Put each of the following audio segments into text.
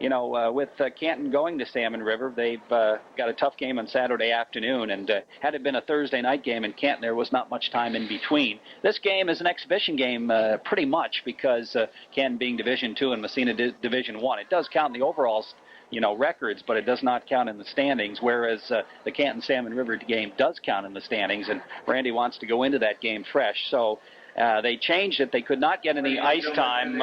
with Canton going to Salmon River, they've got a tough game on Saturday afternoon, and had it been a Thursday night game in Canton, there was not much time in between. This game is an exhibition game pretty much because Canton being Division II and Massena Division I. It does count in the overalls, records, but it does not count in the standings, whereas the Canton-Salmon River game does count in the standings, and Randy wants to go into that game fresh. So they changed it. They could not get any ice time,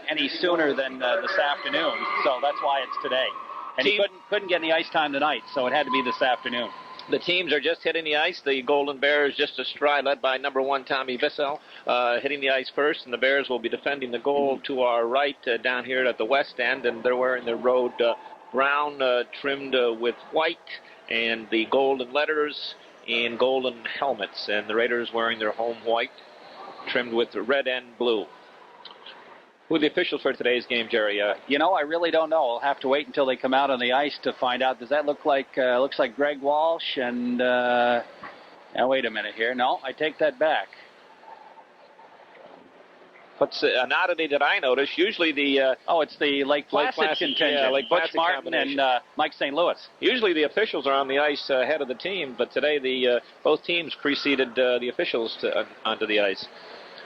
any sooner than this afternoon. So that's why it's today. And he couldn't get any ice time tonight, so it had to be this afternoon. The teams are just hitting the ice. The Golden Bears just a stride, led by number 1 Tommy Bissell, hitting the ice first, and the Bears will be defending the goal to our right down here at the west end, and they're wearing their road brown trimmed with white, and the golden letters and golden helmets, and the Raiders wearing their home white trimmed with red and blue. Who are the officials for today's game, Jerry? I really don't know. I'll have to wait until they come out on the ice to find out. Does that look like looks like Greg Walsh and now wait a minute here. No, I take that back. What's an oddity that I noticed? Usually the it's the Lake Placid contingent. Yeah, Lake Butch Martin and Mike St. Louis. Usually the officials are on the ice ahead of the team, but today both teams preceded the officials onto the ice.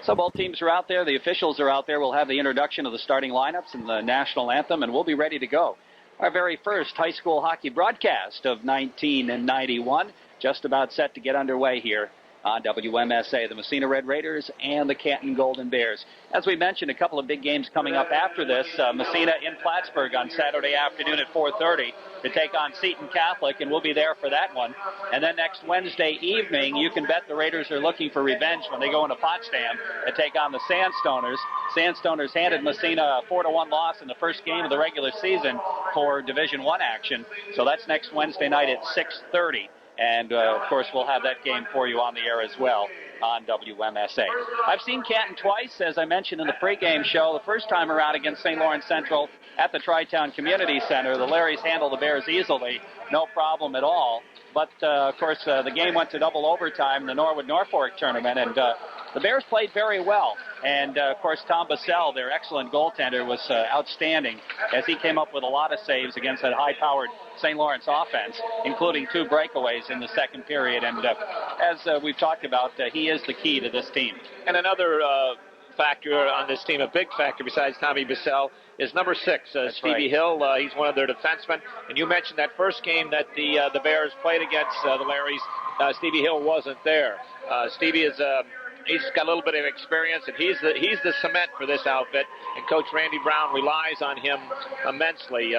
So both teams are out there. The officials are out there. We'll have the introduction of the starting lineups and the national anthem, and we'll be ready to go. Our very first high school hockey broadcast of 1991, just about set to get underway here on WMSA, the Massena Red Raiders and the Canton Golden Bears. As we mentioned, a couple of big games coming up after this. Massena in Plattsburgh on Saturday afternoon at 4:30 to take on Seton Catholic, and we'll be there for that one. And then next Wednesday evening, you can bet the Raiders are looking for revenge when they go into Potsdam to take on the Sandstoners. Sandstoners handed Massena a 4-1 loss in the first game of the regular season for Division I action. So that's next Wednesday night at 6:30. And, of course, we'll have that game for you on the air as well on WMSA. I've seen Canton twice, as I mentioned in the pregame show. The first time around against St. Lawrence Central at the Tri-Town Community Center. The Larrys handled the Bears easily, no problem at all. But, of course, the game went to double overtime in the Norwood-Norfolk tournament, and the Bears played very well. And, of course, Tom Bissell, their excellent goaltender, was outstanding as he came up with a lot of saves against that high-powered St. Lawrence offense, including 2 breakaways in the second period. And as we've talked about, he is the key to this team. And another factor on this team, a big factor besides Tommy Bissell, is number 6, Stevie right. Hill. He's one of their defensemen. And you mentioned that first game that the Bears played against the Larrys. Stevie Hill wasn't there. Stevie is... He's got a little bit of experience, and he's the cement for this outfit, and Coach Randy Brown relies on him immensely.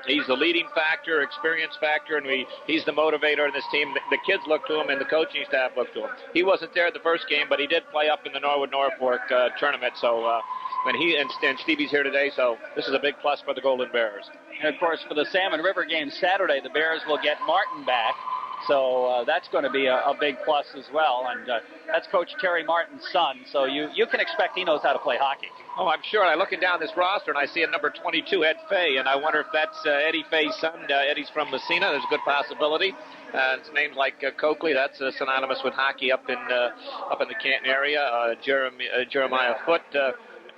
He's the leading factor, experience factor, and he's the motivator in this team. The kids look to him, and the coaching staff look to him. He wasn't there at the first game, but he did play up in the Norwood-Norfolk tournament, so when and Stevie's here today, so this is a big plus for the Golden Bears. And, of course, for the Salmon River game Saturday, the Bears will get Martin back. So that's going to be a big plus as well. And that's Coach Terry Martin's son. So you can expect he knows how to play hockey. Oh, I'm sure. I'm looking down this roster, and I see a number 22, Ed Fay. And I wonder if that's Eddie Fay's son. Eddie's from Massena. There's a good possibility. It's names like Coakley. That's synonymous with hockey up in the Canton area. Jeremiah Foote.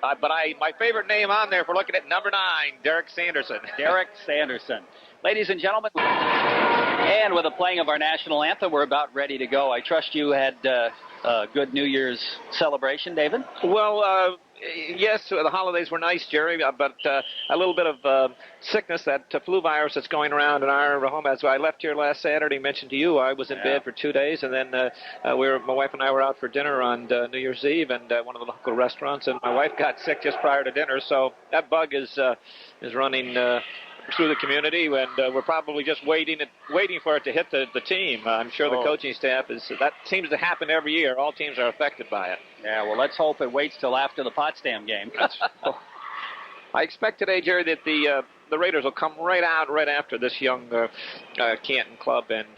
But my favorite name on there, if we're looking at number 9, Derek Sanderson. Derek Sanderson. Ladies and gentlemen, and with the playing of our national anthem, we're about ready to go. I trust you had a good New Year's celebration, David? Well, yes, the holidays were nice, Jerry, but a little bit of sickness, that flu virus that's going around in our home. As I left here last Saturday, mentioned to you, I was in bed for 2 days, and then my wife and I were out for dinner on New Year's Eve and one of the local restaurants, and my wife got sick just prior to dinner, so that bug is running through the community, and we're probably just waiting for it to hit the team. I'm sure the coaching staff that seems to happen every year. All teams are affected by it. Yeah, well, let's hope it waits till after the Potsdam game. I expect today, Jerry, that the Raiders will come right out right after this young Canton club, and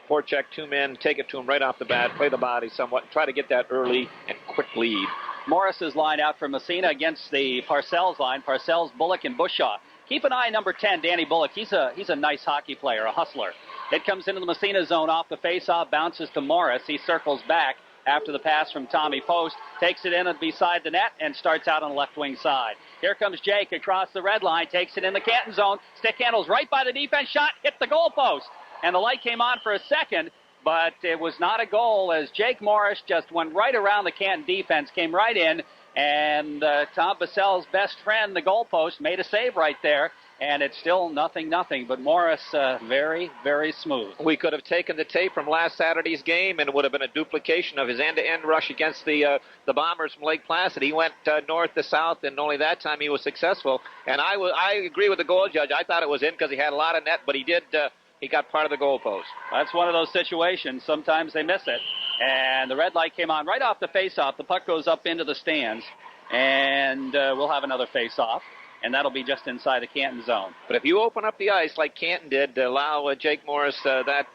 forecheck 2 men, take it to them right off the bat, play the body somewhat, try to get that early and quick lead. Morris's line out for Massena against the Parcells line. Parcells, Bullock, and Bushaw. Keep an eye on number 10, Danny Bullock. He's a nice hockey player, a hustler. It comes into the Massena zone off the face-off, bounces to Morris. He circles back, after the pass from Tommy Post. Takes it in beside the net and starts out on the left wing side. Here comes Jake across the red line. Takes it in the Canton zone. Stick handles right by the defense. Shot hit the goal post. And the light came on for a second, but it was not a goal as Jake Morris just went right around the Canton defense, came right in, and Tom Basel's best friend, the goalpost, made a save right there. And it's still 0-0, but Morris very, very smooth. We could have taken the tape from last Saturday's game, and it would have been a duplication of his end-to-end rush against the Bombers from Lake Placid. He went north to south, and only that time he was successful. And I agree with the goal judge. I thought it was in because he had a lot of net, but he did. He got part of the goalpost. That's one of those situations. Sometimes they miss it. And the red light came on right off the face-off. The puck goes up into the stands, and we'll have another face-off. And that'll be just inside the Canton zone. But if you open up the ice like Canton did, allow Jake Morris that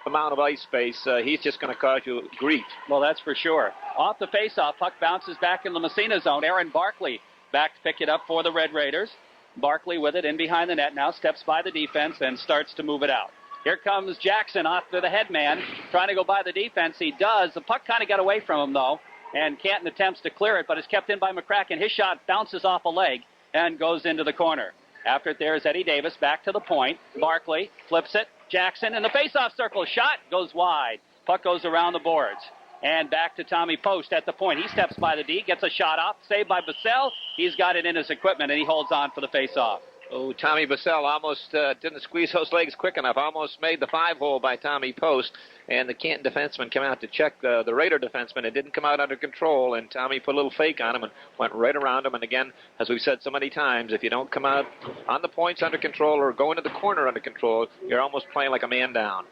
amount of ice space, he's just going to cause you grief. Well, that's for sure. Off the face-off, puck bounces back in the Massena zone. Aaron Barkley back to pick it up for the Red Raiders. Barkley with it in behind the net now, steps by the defense and starts to move it out. Here comes Jackson off to the head man, trying to go by the defense. He does. The puck kind of got away from him, though. And Canton attempts to clear it, but is kept in by McCracken. His shot bounces off a leg and goes into the corner. After it, there's Eddie Davis back to the point. Barkley flips it. Jackson in the face-off circle. Shot goes wide. Puck goes around the boards. And back to Tommy Post at the point. He steps by the D, gets a shot off. Saved by Basel. He's got it in his equipment, and he holds on for the face-off. Oh, Tommy Basel almost didn't squeeze those legs quick enough. Almost made the 5-hole by Tommy Post. And the Canton defenseman came out to check the Raider defenseman. It didn't come out under control, and Tommy put a little fake on him and went right around him. And again, as we've said so many times, if you don't come out on the points under control or go into the corner under control, you're almost playing like a man down.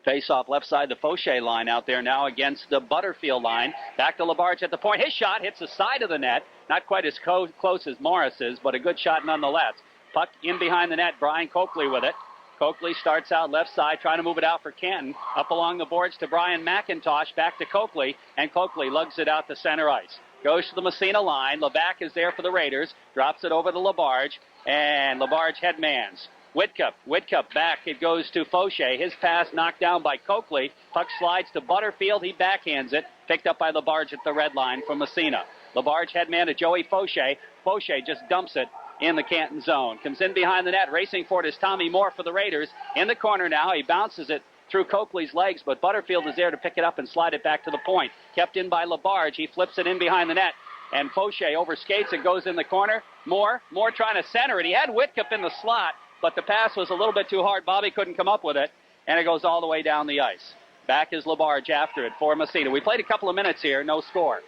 Face-off left side, the Fauché line out there now against the Butterfield line. Back to Labarge at the point. His shot hits the side of the net. Not quite as close as Morris's, but a good shot nonetheless. Puck in behind the net. Brian Coakley with it. Coakley starts out left side, trying to move it out for Canton. Up along the boards to Brian McIntosh, back to Coakley, and Coakley lugs it out to center ice. Goes to the Massena line. Levac is there for the Raiders. Drops it over to Labarge, and Labarge headmans. Whitcup back. It goes to Fauché. His pass knocked down by Coakley. Puck slides to Butterfield. He backhands it. Picked up by Labarge at the red line from Massena. Labarge headman to Joey Fauché. Fauché just dumps it in the Canton zone. Comes in behind the net. Racing for it is Tommy Moore for the Raiders. In the corner now. He bounces it through Coakley's legs, but Butterfield is there to pick it up and slide it back to the point. Kept in by Labarge. He flips it in behind the net. And Fauché overskates it. Goes in the corner. Moore trying to center it. He had Whitcup in the slot, but the pass was a little bit too hard. Bobby couldn't come up with it, and it goes all the way down the ice. Back is Labarge after it for Massena. We played a couple of minutes here, no score.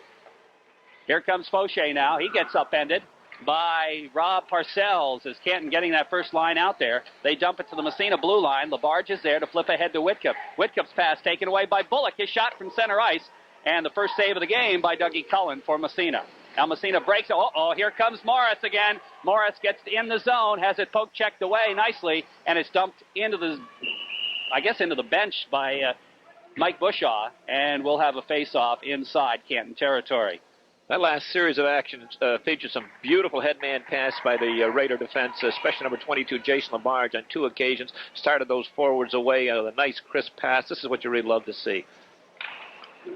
Here comes Fauché now. He gets upended by Rob Parcells as Canton getting that first line out there. They dump it to the Massena blue line. Labarge is there to flip ahead to Whitcup. Whitcup's pass taken away by Bullock. His shot from center ice, and the first save of the game by Dougie Cullen for Massena. Now Massena breaks. Here comes Morris again. Morris gets in the zone, has it poke checked away nicely, and it's dumped into the bench by Mike Bushaw, and we'll have a face-off inside Canton territory. That last series of actions featured some beautiful headman pass by the Raider defense, especially number 22, Jason Labarge, on 2 occasions. Started those forwards away with a nice, crisp pass. This is what you really love to see.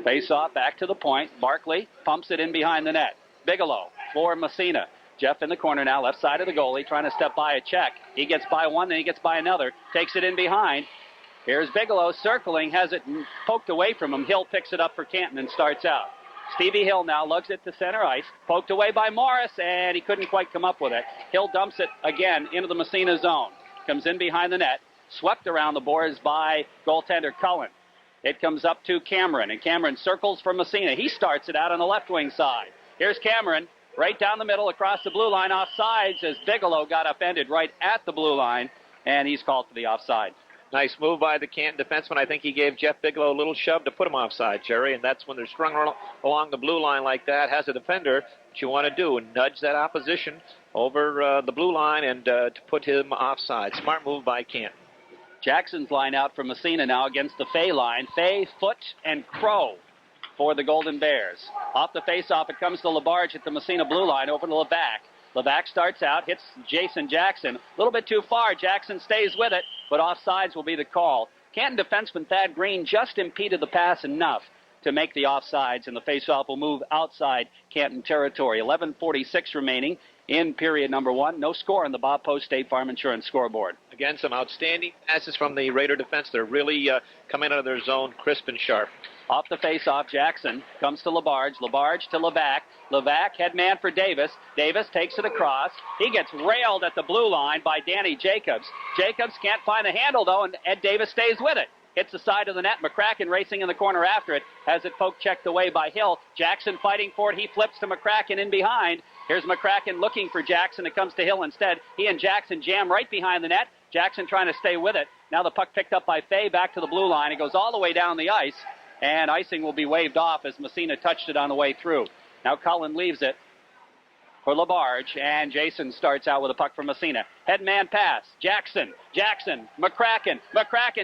Face-off back to the point. Barkley pumps it in behind the net. Bigelow for Massena. Jeff in the corner now, left side of the goalie, trying to step by a check. He gets by one, then he gets by another. Takes it in behind. Here's Bigelow circling, has it poked away from him. Hill picks it up for Canton and starts out. Stevie Hill now lugs it to center ice. Poked away by Morris, and he couldn't quite come up with it. Hill dumps it again into the Massena zone. Comes in behind the net. Swept around the boards by goaltender Cullen. It comes up to Cameron, and Cameron circles for Massena. He starts it out on the left wing side. Here's Cameron, right down the middle across the blue line, offsides as Bigelow got upended right at the blue line, and he's called for the offside. Nice move by the Canton defenseman. I think he gave Jeff Bigelow a little shove to put him offside, Jerry, and that's when they're strung along the blue line like that. Has a defender, what you want to do, and nudge that opposition over the blue line and to put him offside. Smart move by Canton. Jackson's line out from Massena now against the Fay line. Fay, Foot, and Crow for the Golden Bears. Off the face-off, it comes to Labarge at the Massena blue line over to Levac. Levac starts out, hits Jason Jackson. A little bit too far. Jackson stays with it, but offsides will be the call. Canton defenseman Thad Green just impeded the pass enough to make the offsides, and the faceoff will move outside Canton territory. 11:46 remaining in period number 1. No score on the Bob Post State Farm Insurance scoreboard. Again, some outstanding passes from the Raider defense. They're really coming out of their zone crisp and sharp. Off the faceoff, Jackson comes to Labarge. Labarge to Levac. Levac, head man for Davis. Davis takes it across. He gets railed at the blue line by Danny Jacobs. Jacobs can't find the handle, though, and Ed Davis stays with it. Hits the side of the net. McCracken racing in the corner after it. Has it poke checked away by Hill. Jackson fighting for it. He flips to McCracken in behind. Here's McCracken looking for Jackson. It comes to Hill instead. He and Jackson jam right behind the net. Jackson trying to stay with it. Now the puck picked up by Fay back to the blue line. It goes all the way down the ice. And icing will be waved off as Massena touched it on the way through. Now Cullen leaves it for Labarge, and Jason starts out with a puck for Massena. Head man pass. Jackson. McCracken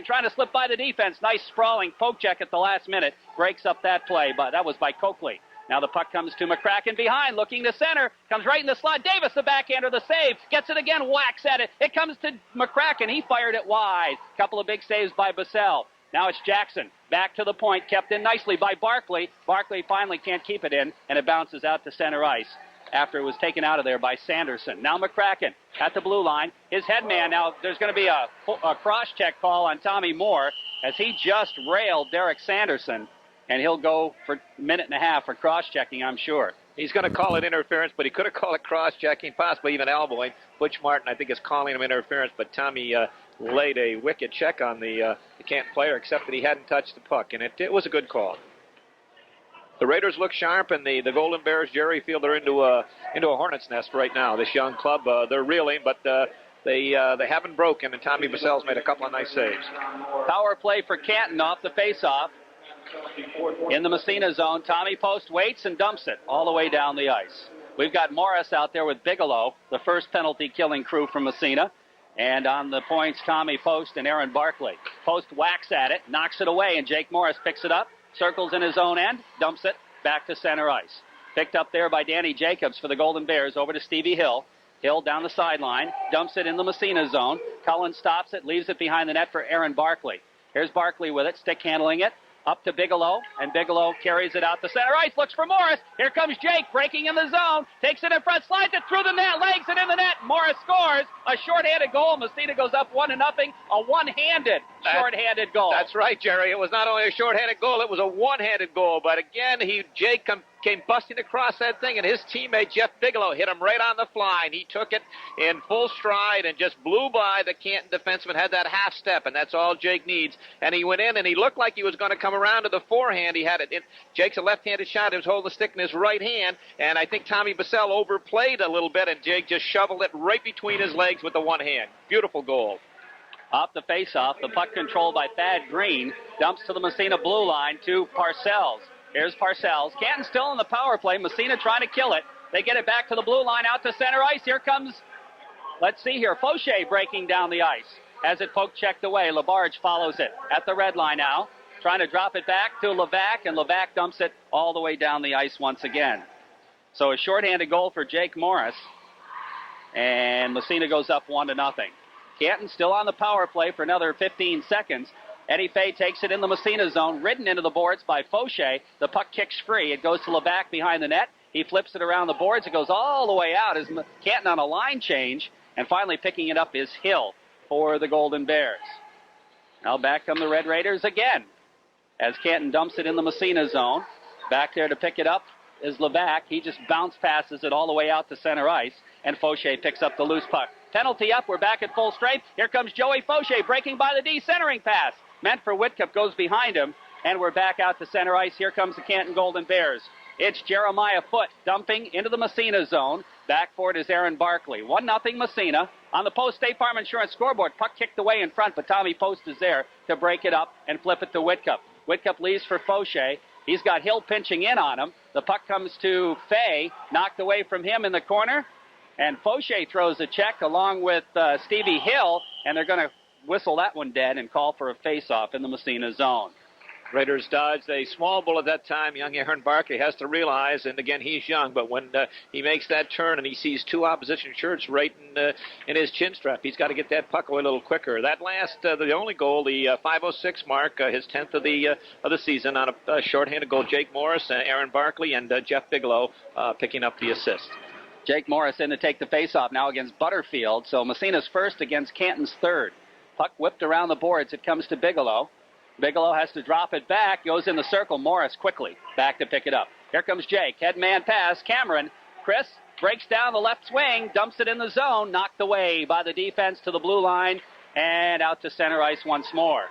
trying to slip by the defense. Nice sprawling poke check at the last minute. Breaks up that play, but that was by Coakley. Now the puck comes to McCracken behind, looking to center. Comes right in the slot. Davis, the backhander, the save. Gets it again, whacks at it. It comes to McCracken. He fired it wide. Couple of big saves by Bassell. Now it's Jackson. Back to the point. Kept in nicely by Barkley. Barkley finally can't keep it in, and it bounces out to center ice after it was taken out of there by Sanderson. Now McCracken at the blue line. His head man. Now there's going to be a cross-check call on Tommy Moore as he just railed Derek Sanderson, and he'll go for a minute and a half for cross-checking, I'm sure. He's going to call it interference, but he could have called it cross-checking, possibly even elbowing. Butch Martin, I think, is calling him interference, but Tommy laid a wicked check on the Canton player, except that he hadn't touched the puck, and it was a good call. The Raiders look sharp, and the Golden Bears, Jerry, feel they're into a hornet's nest right now. This young club, they're reeling, but they haven't broken, and Tommy Bassell's made a couple of nice saves. Power play for Canton off the faceoff. In the Massena zone, Tommy Post waits and dumps it all the way down the ice. We've got Morris out there with Bigelow, the first penalty-killing crew from Massena. And on the points, Tommy Post and Aaron Barkley. Post whacks at it, knocks it away, and Jake Morris picks it up, circles in his own end, dumps it back to center ice. Picked up there by Danny Jacobs for the Golden Bears, over to Stevie Hill. Hill down the sideline, dumps it in the Massena zone. Cullen stops it, leaves it behind the net for Aaron Barkley. Here's Barkley with it, stick handling it. Up to Bigelow, and Bigelow carries it out to center ice, looks for Morris. Here comes Jake, breaking in the zone, takes it in front, slides it through the net, legs it in the net. Morris scores a shorthanded goal. Massena goes up 1-0, a one-handed shorthanded goal. That's right, Jerry. It was not only a shorthanded goal, it was a one-handed goal. But again, Jake came busting across that thing, and his teammate Jeff Bigelow hit him right on the fly, and he took it in full stride and just blew by the Canton defenseman. Had that half step, and that's all Jake needs. And he went in, and he looked like he was going to come around to the forehand. He had it in. Jake's a left-handed shot. He was holding the stick in his right hand, and I think Tommy Bassell overplayed a little bit, and Jake just shoveled it right between his legs with the one hand. Beautiful goal. Off the faceoff, the puck controlled by Thad Green, dumps to the Massena blue line to Parcells. Here's Parcells. Canton still in the power play. Massena trying to kill it. They get it back to the blue line, out to center ice. Here comes, let's see here, Fauché breaking down the ice. Has it poke checked away. Labarge follows it at the red line now. Trying to drop it back to Levac, and Levac dumps it all the way down the ice once again. So a shorthanded goal for Jake Morris. And Massena goes up 1-0. Canton still on the power play for another 15 seconds. Eddie Fay takes it in the Massena zone, ridden into the boards by Fauché. The puck kicks free. It goes to Levac behind the net. He flips it around the boards. It goes all the way out as Canton on a line change. And finally picking it up is Hill for the Golden Bears. Now back come the Red Raiders again as Canton dumps it in the Massena zone. Back there to pick it up is Levac. He just bounce passes it all the way out to center ice. And Fauché picks up the loose puck. Penalty up. We're back at full strength. Here comes Joey Fauché breaking by the D. Centering pass. Meant for Whitcup, goes behind him, and we're back out to center ice. Here comes the Canton Golden Bears. It's Jeremiah Foote dumping into the Massena zone. Back for it is Aaron Barkley. 1-0 Massena. On the Post State Farm Insurance scoreboard, puck kicked away in front, but Tommy Post is there to break it up and flip it to Whitcup. Whitcup leaves for Fauché. He's got Hill pinching in on him. The puck comes to Fay, knocked away from him in the corner, and Fauché throws a check along with Stevie Hill, and they're going to whistle that one dead and call for a face-off in the Massena zone. Raiders dodged a small bull at that time. Young Aaron Barkley has to realize, and again, he's young, but when he makes that turn and he sees two opposition shirts right in his chin strap, he's got to get that puck away a little quicker. That last, the only goal, the 5:06 mark, his 10th of the season on a shorthanded goal. Jake Morris, Aaron Barkley, and Jeff Bigelow picking up the assist. Jake Morris in to take the faceoff now against Butterfield. So Massena's first against Canton's third. Puck whipped around the boards. It comes to Bigelow. Bigelow has to drop it back, goes in the circle. Morris quickly back to pick it up. Here comes Jake. Head man pass. Cameron. Chris breaks down the left wing, dumps it in the zone, knocked away by the defense to the blue line, and out to center ice once more.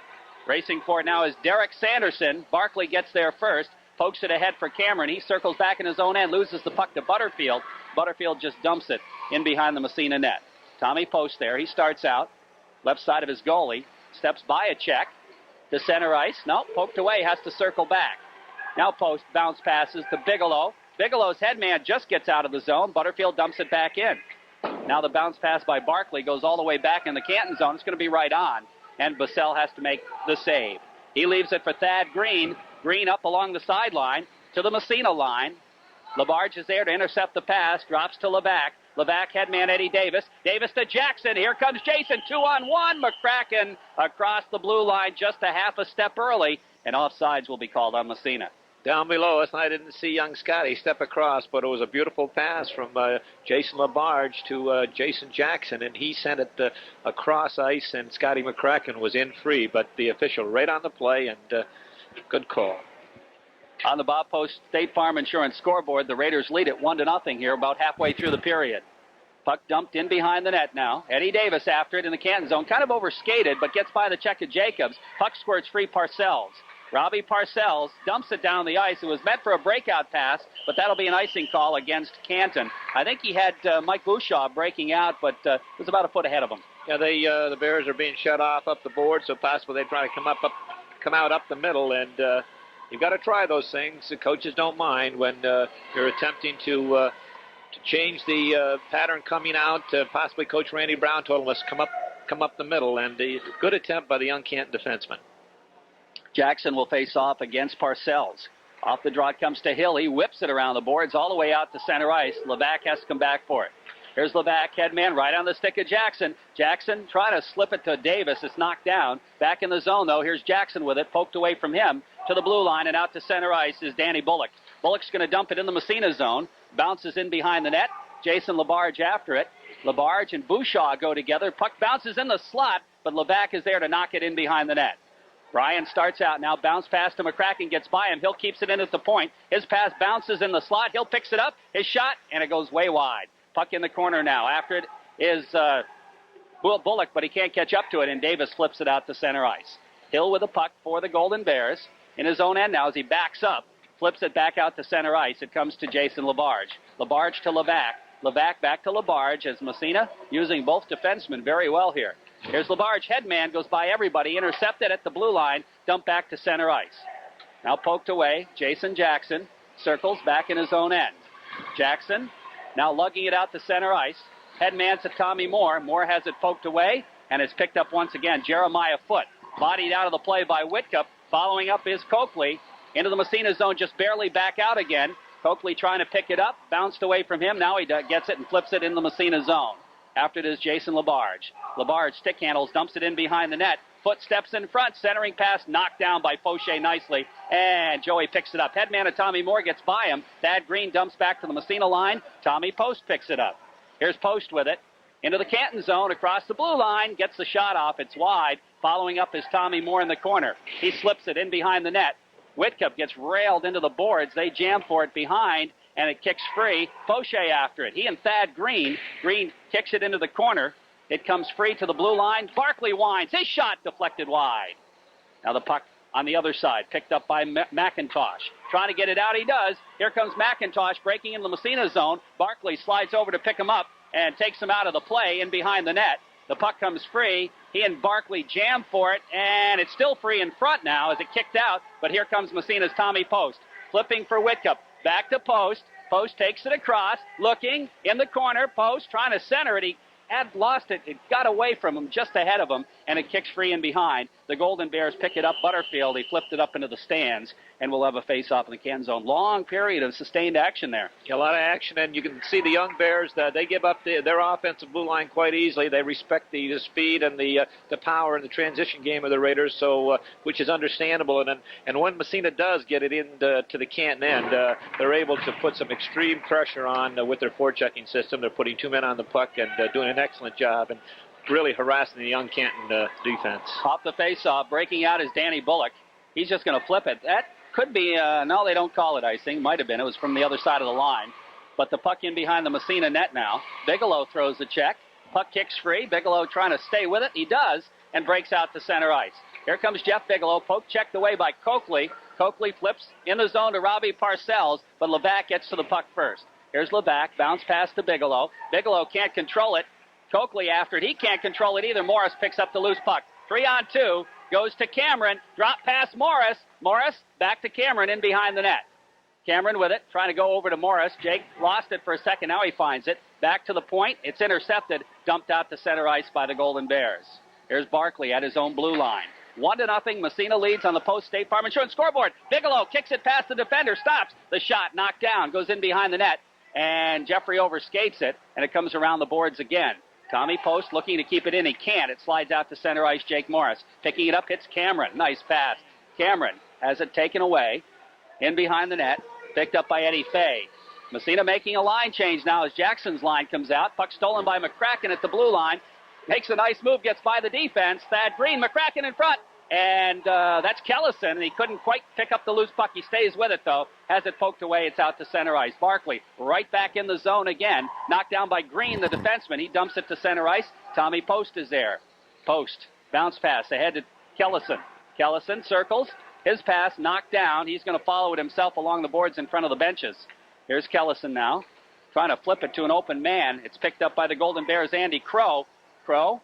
Racing for it now is Derek Sanderson. Barkley gets there first, pokes it ahead for Cameron. He circles back in his own end, loses the puck to Butterfield. Butterfield just dumps it in behind the Massena net. Tommy Post there. He starts out, left side of his goalie, steps by a check. To center ice. No, poked away, has to circle back. Now Post bounce passes to Bigelow. Bigelow's headman just gets out of the zone. Butterfield dumps it back in. Now the bounce pass by Barkley goes all the way back in the Canton zone. It's going to be right on. And Bassell has to make the save. He leaves it for Thad Green. Green up along the sideline to the Massena line. Labarge is there to intercept the pass. Drops to Levac. Levac headman Eddie Davis. Davis to Jackson. Here comes Jason. 2-on-1. McCracken across the blue line just a half a step early. And offsides will be called on Massena. Down below us, I didn't see young Scotty step across, but it was a beautiful pass from Jason Labarge to Jason Jackson, and he sent it across ice, and Scotty McCracken was in free, but the official right on the play, and good call. On the Bob Post State Farm Insurance scoreboard, the Raiders lead it 1-0 here about halfway through the period. Puck dumped in behind the net now. Eddie Davis after it in the Canton zone. Kind of overskated, but gets by the check of Jacobs. Puck squirts free Parcells. Robbie Parcells dumps it down the ice. It was meant for a breakout pass, but that'll be an icing call against Canton. I think he had Mike Bouchard breaking out, but it was about a foot ahead of him. Yeah, the Bears are being shut off up the board, so possibly they try to come out up the middle, and you've got to try those things. The coaches don't mind when you're attempting to change the pattern coming out. Possibly Coach Randy Brown told him, let's come up the middle, and a good attempt by the young Canton defenseman. Jackson will face off against Parcells. Off the draw it comes to Hill. He whips it around the boards all the way out to center ice. Levac has to come back for it. Here's Levac, headman, right on the stick of Jackson. Jackson trying to slip it to Davis. It's knocked down. Back in the zone, though. Here's Jackson with it, poked away from him. To the blue line and out to center ice is Danny Bullock. Bullock's going to dump it in the Massena zone. Bounces in behind the net. Jason Labarge after it. Labarge and Bouchard go together. Puck bounces in the slot, but Levac is there to knock it in behind the net. Ryan starts out now, bounce pass to McCracken, gets by him. Hill keeps it in at the point. His pass bounces in the slot. Hill picks it up, his shot, and it goes way wide. Puck in the corner now. After it is Bullock, but he can't catch up to it, and Davis flips it out to center ice. Hill with the puck for the Golden Bears. In his own end now as he backs up, flips it back out to center ice. It comes to Jason Labarge. Labarge to Levac. Levac back to Labarge as Massena using both defensemen very well here. Here's Labarge, headman, goes by everybody, intercepted at the blue line, dumped back to center ice. Now poked away, Jason Jackson circles back in his own end. Jackson now lugging it out to center ice. Headman's to Tommy Moore. Moore has it poked away, and it's picked up once again. Jeremiah Foote, bodied out of the play by Whitcup. Following up is Coakley. Into the Massena zone, just barely back out again. Coakley trying to pick it up, bounced away from him. Now he gets it and flips it in the Massena zone. After it is Jason Labarge. Labarge stick handles, dumps it in behind the net. Foot steps in front, centering pass, knocked down by Fauché nicely. And Joey picks it up. Headman of Tommy Moore gets by him. Thad Green dumps back to the Massena line. Tommy Post picks it up. Here's Post with it. Into the Canton zone, across the blue line, gets the shot off. It's wide. Following up is Tommy Moore in the corner. He slips it in behind the net. Whitcup gets railed into the boards. They jam for it behind, and it kicks free. Fauché after it. He and Thad Green. Green kicks it into the corner. It comes free to the blue line. Barkley winds. His shot deflected wide. Now the puck on the other side, picked up by McIntosh. Trying to get it out, he does. Here comes McIntosh breaking in the Massena zone. Barkley slides over to pick him up and takes him out of the play in behind the net. The puck comes free. He and Barkley jam for it, and it's still free in front now as it kicked out. But here comes Massena's Tommy Post. Flipping for Whitcup. Back to Post. Post takes it across. Looking in the corner. Post trying to center it. He had lost it. It got away from him just ahead of him, and it kicks free in behind. The Golden Bears pick it up. Butterfield, he flipped it up into the stands, and we'll have a face-off in the Canton zone. Long period of sustained action there. Yeah, a lot of action, and you can see the young Bears, they give up their offensive blue line quite easily. They respect the speed and the power and the transition game of the Raiders, so which is understandable. And when Massena does get it into the Canton end, they're able to put some extreme pressure on with their forechecking system. They're putting 2 men on the puck and doing an excellent job and really harassing the young Canton defense. Off the face-off, breaking out is Danny Bullock. He's just going to flip it. That could be, no, they don't call it icing. Might have been. It was from the other side of the line. But the puck in behind the Massena net now. Bigelow throws the check. Puck kicks free. Bigelow trying to stay with it. He does, and breaks out to center ice. Here comes Jeff Bigelow. Poke checked away by Coakley. Coakley flips in the zone to Robbie Parcells, but Levac gets to the puck first. Here's Levac. Bounce pass to Bigelow. Bigelow can't control it. Coakley after it. He can't control it either. Morris picks up the loose puck. 3-on-2. Goes to Cameron. Drop pass Morris. Morris back to Cameron in behind the net. Cameron with it. Trying to go over to Morris. Jake lost it for a second. Now he finds it. Back to the point. It's intercepted. Dumped out to center ice by the Golden Bears. Here's Barkley at his own blue line. 1-0. Massena leads on the post State Farm Insurance scoreboard. Bigelow kicks it past the defender. Stops. The shot knocked down. Goes in behind the net. And Jeffrey overskates it. And it comes around the boards again. Tommy Post looking to keep it in. He can't. It slides out to center ice. Jake Morris picking it up. Hits Cameron. Nice pass. Cameron has it taken away. In behind the net. Picked up by Eddie Fay. Massena making a line change now as Jackson's line comes out. Puck stolen by McCracken at the blue line. Makes a nice move. Gets by the defense. Thad Green. McCracken in front. And that's Kellison, and he couldn't quite pick up the loose puck. He stays with it, though. Has it poked away. It's out to center ice. Barkley right back in the zone again. Knocked down by Green, the defenseman. He dumps it to center ice. Tommy Post is there. Post. Bounce pass ahead to Kellison. Kellison circles. His pass knocked down. He's going to follow it himself along the boards in front of the benches. Here's Kellison now. Trying to flip it to an open man. It's picked up by the Golden Bears, Andy Crow. Crow.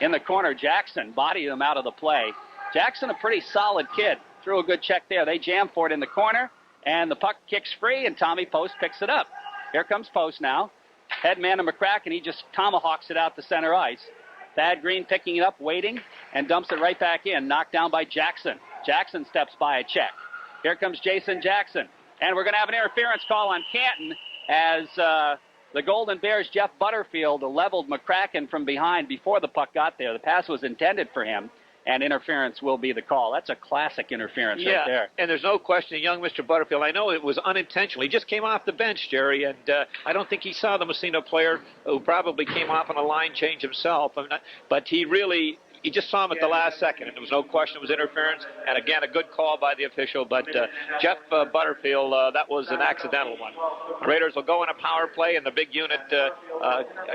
In the corner, Jackson bodied him out of the play. Jackson, a pretty solid kid. Threw a good check there. They jam for it in the corner, and the puck kicks free, and Tommy Post picks it up. Here comes Post now. Head man to McCracken. He just tomahawks it out to center ice. Thad Green picking it up, waiting, and dumps it right back in. Knocked down by Jackson. Jackson steps by a check. Here comes Jason Jackson. And we're going to have an interference call on Canton as the Golden Bears' Jeff Butterfield leveled McCracken from behind before the puck got there. The pass was intended for him, and interference will be the call. That's a classic interference right there. And there's no question, young Mr. Butterfield, I know it was unintentional. He just came off the bench, Jerry, and I don't think he saw the Massena player who probably came off on a line change himself. But he just saw him at the last second, and there was no question it was interference. And again, a good call by the official. But Jeff Butterfield, that was an accidental one. The Raiders will go in a power play, and the big unit,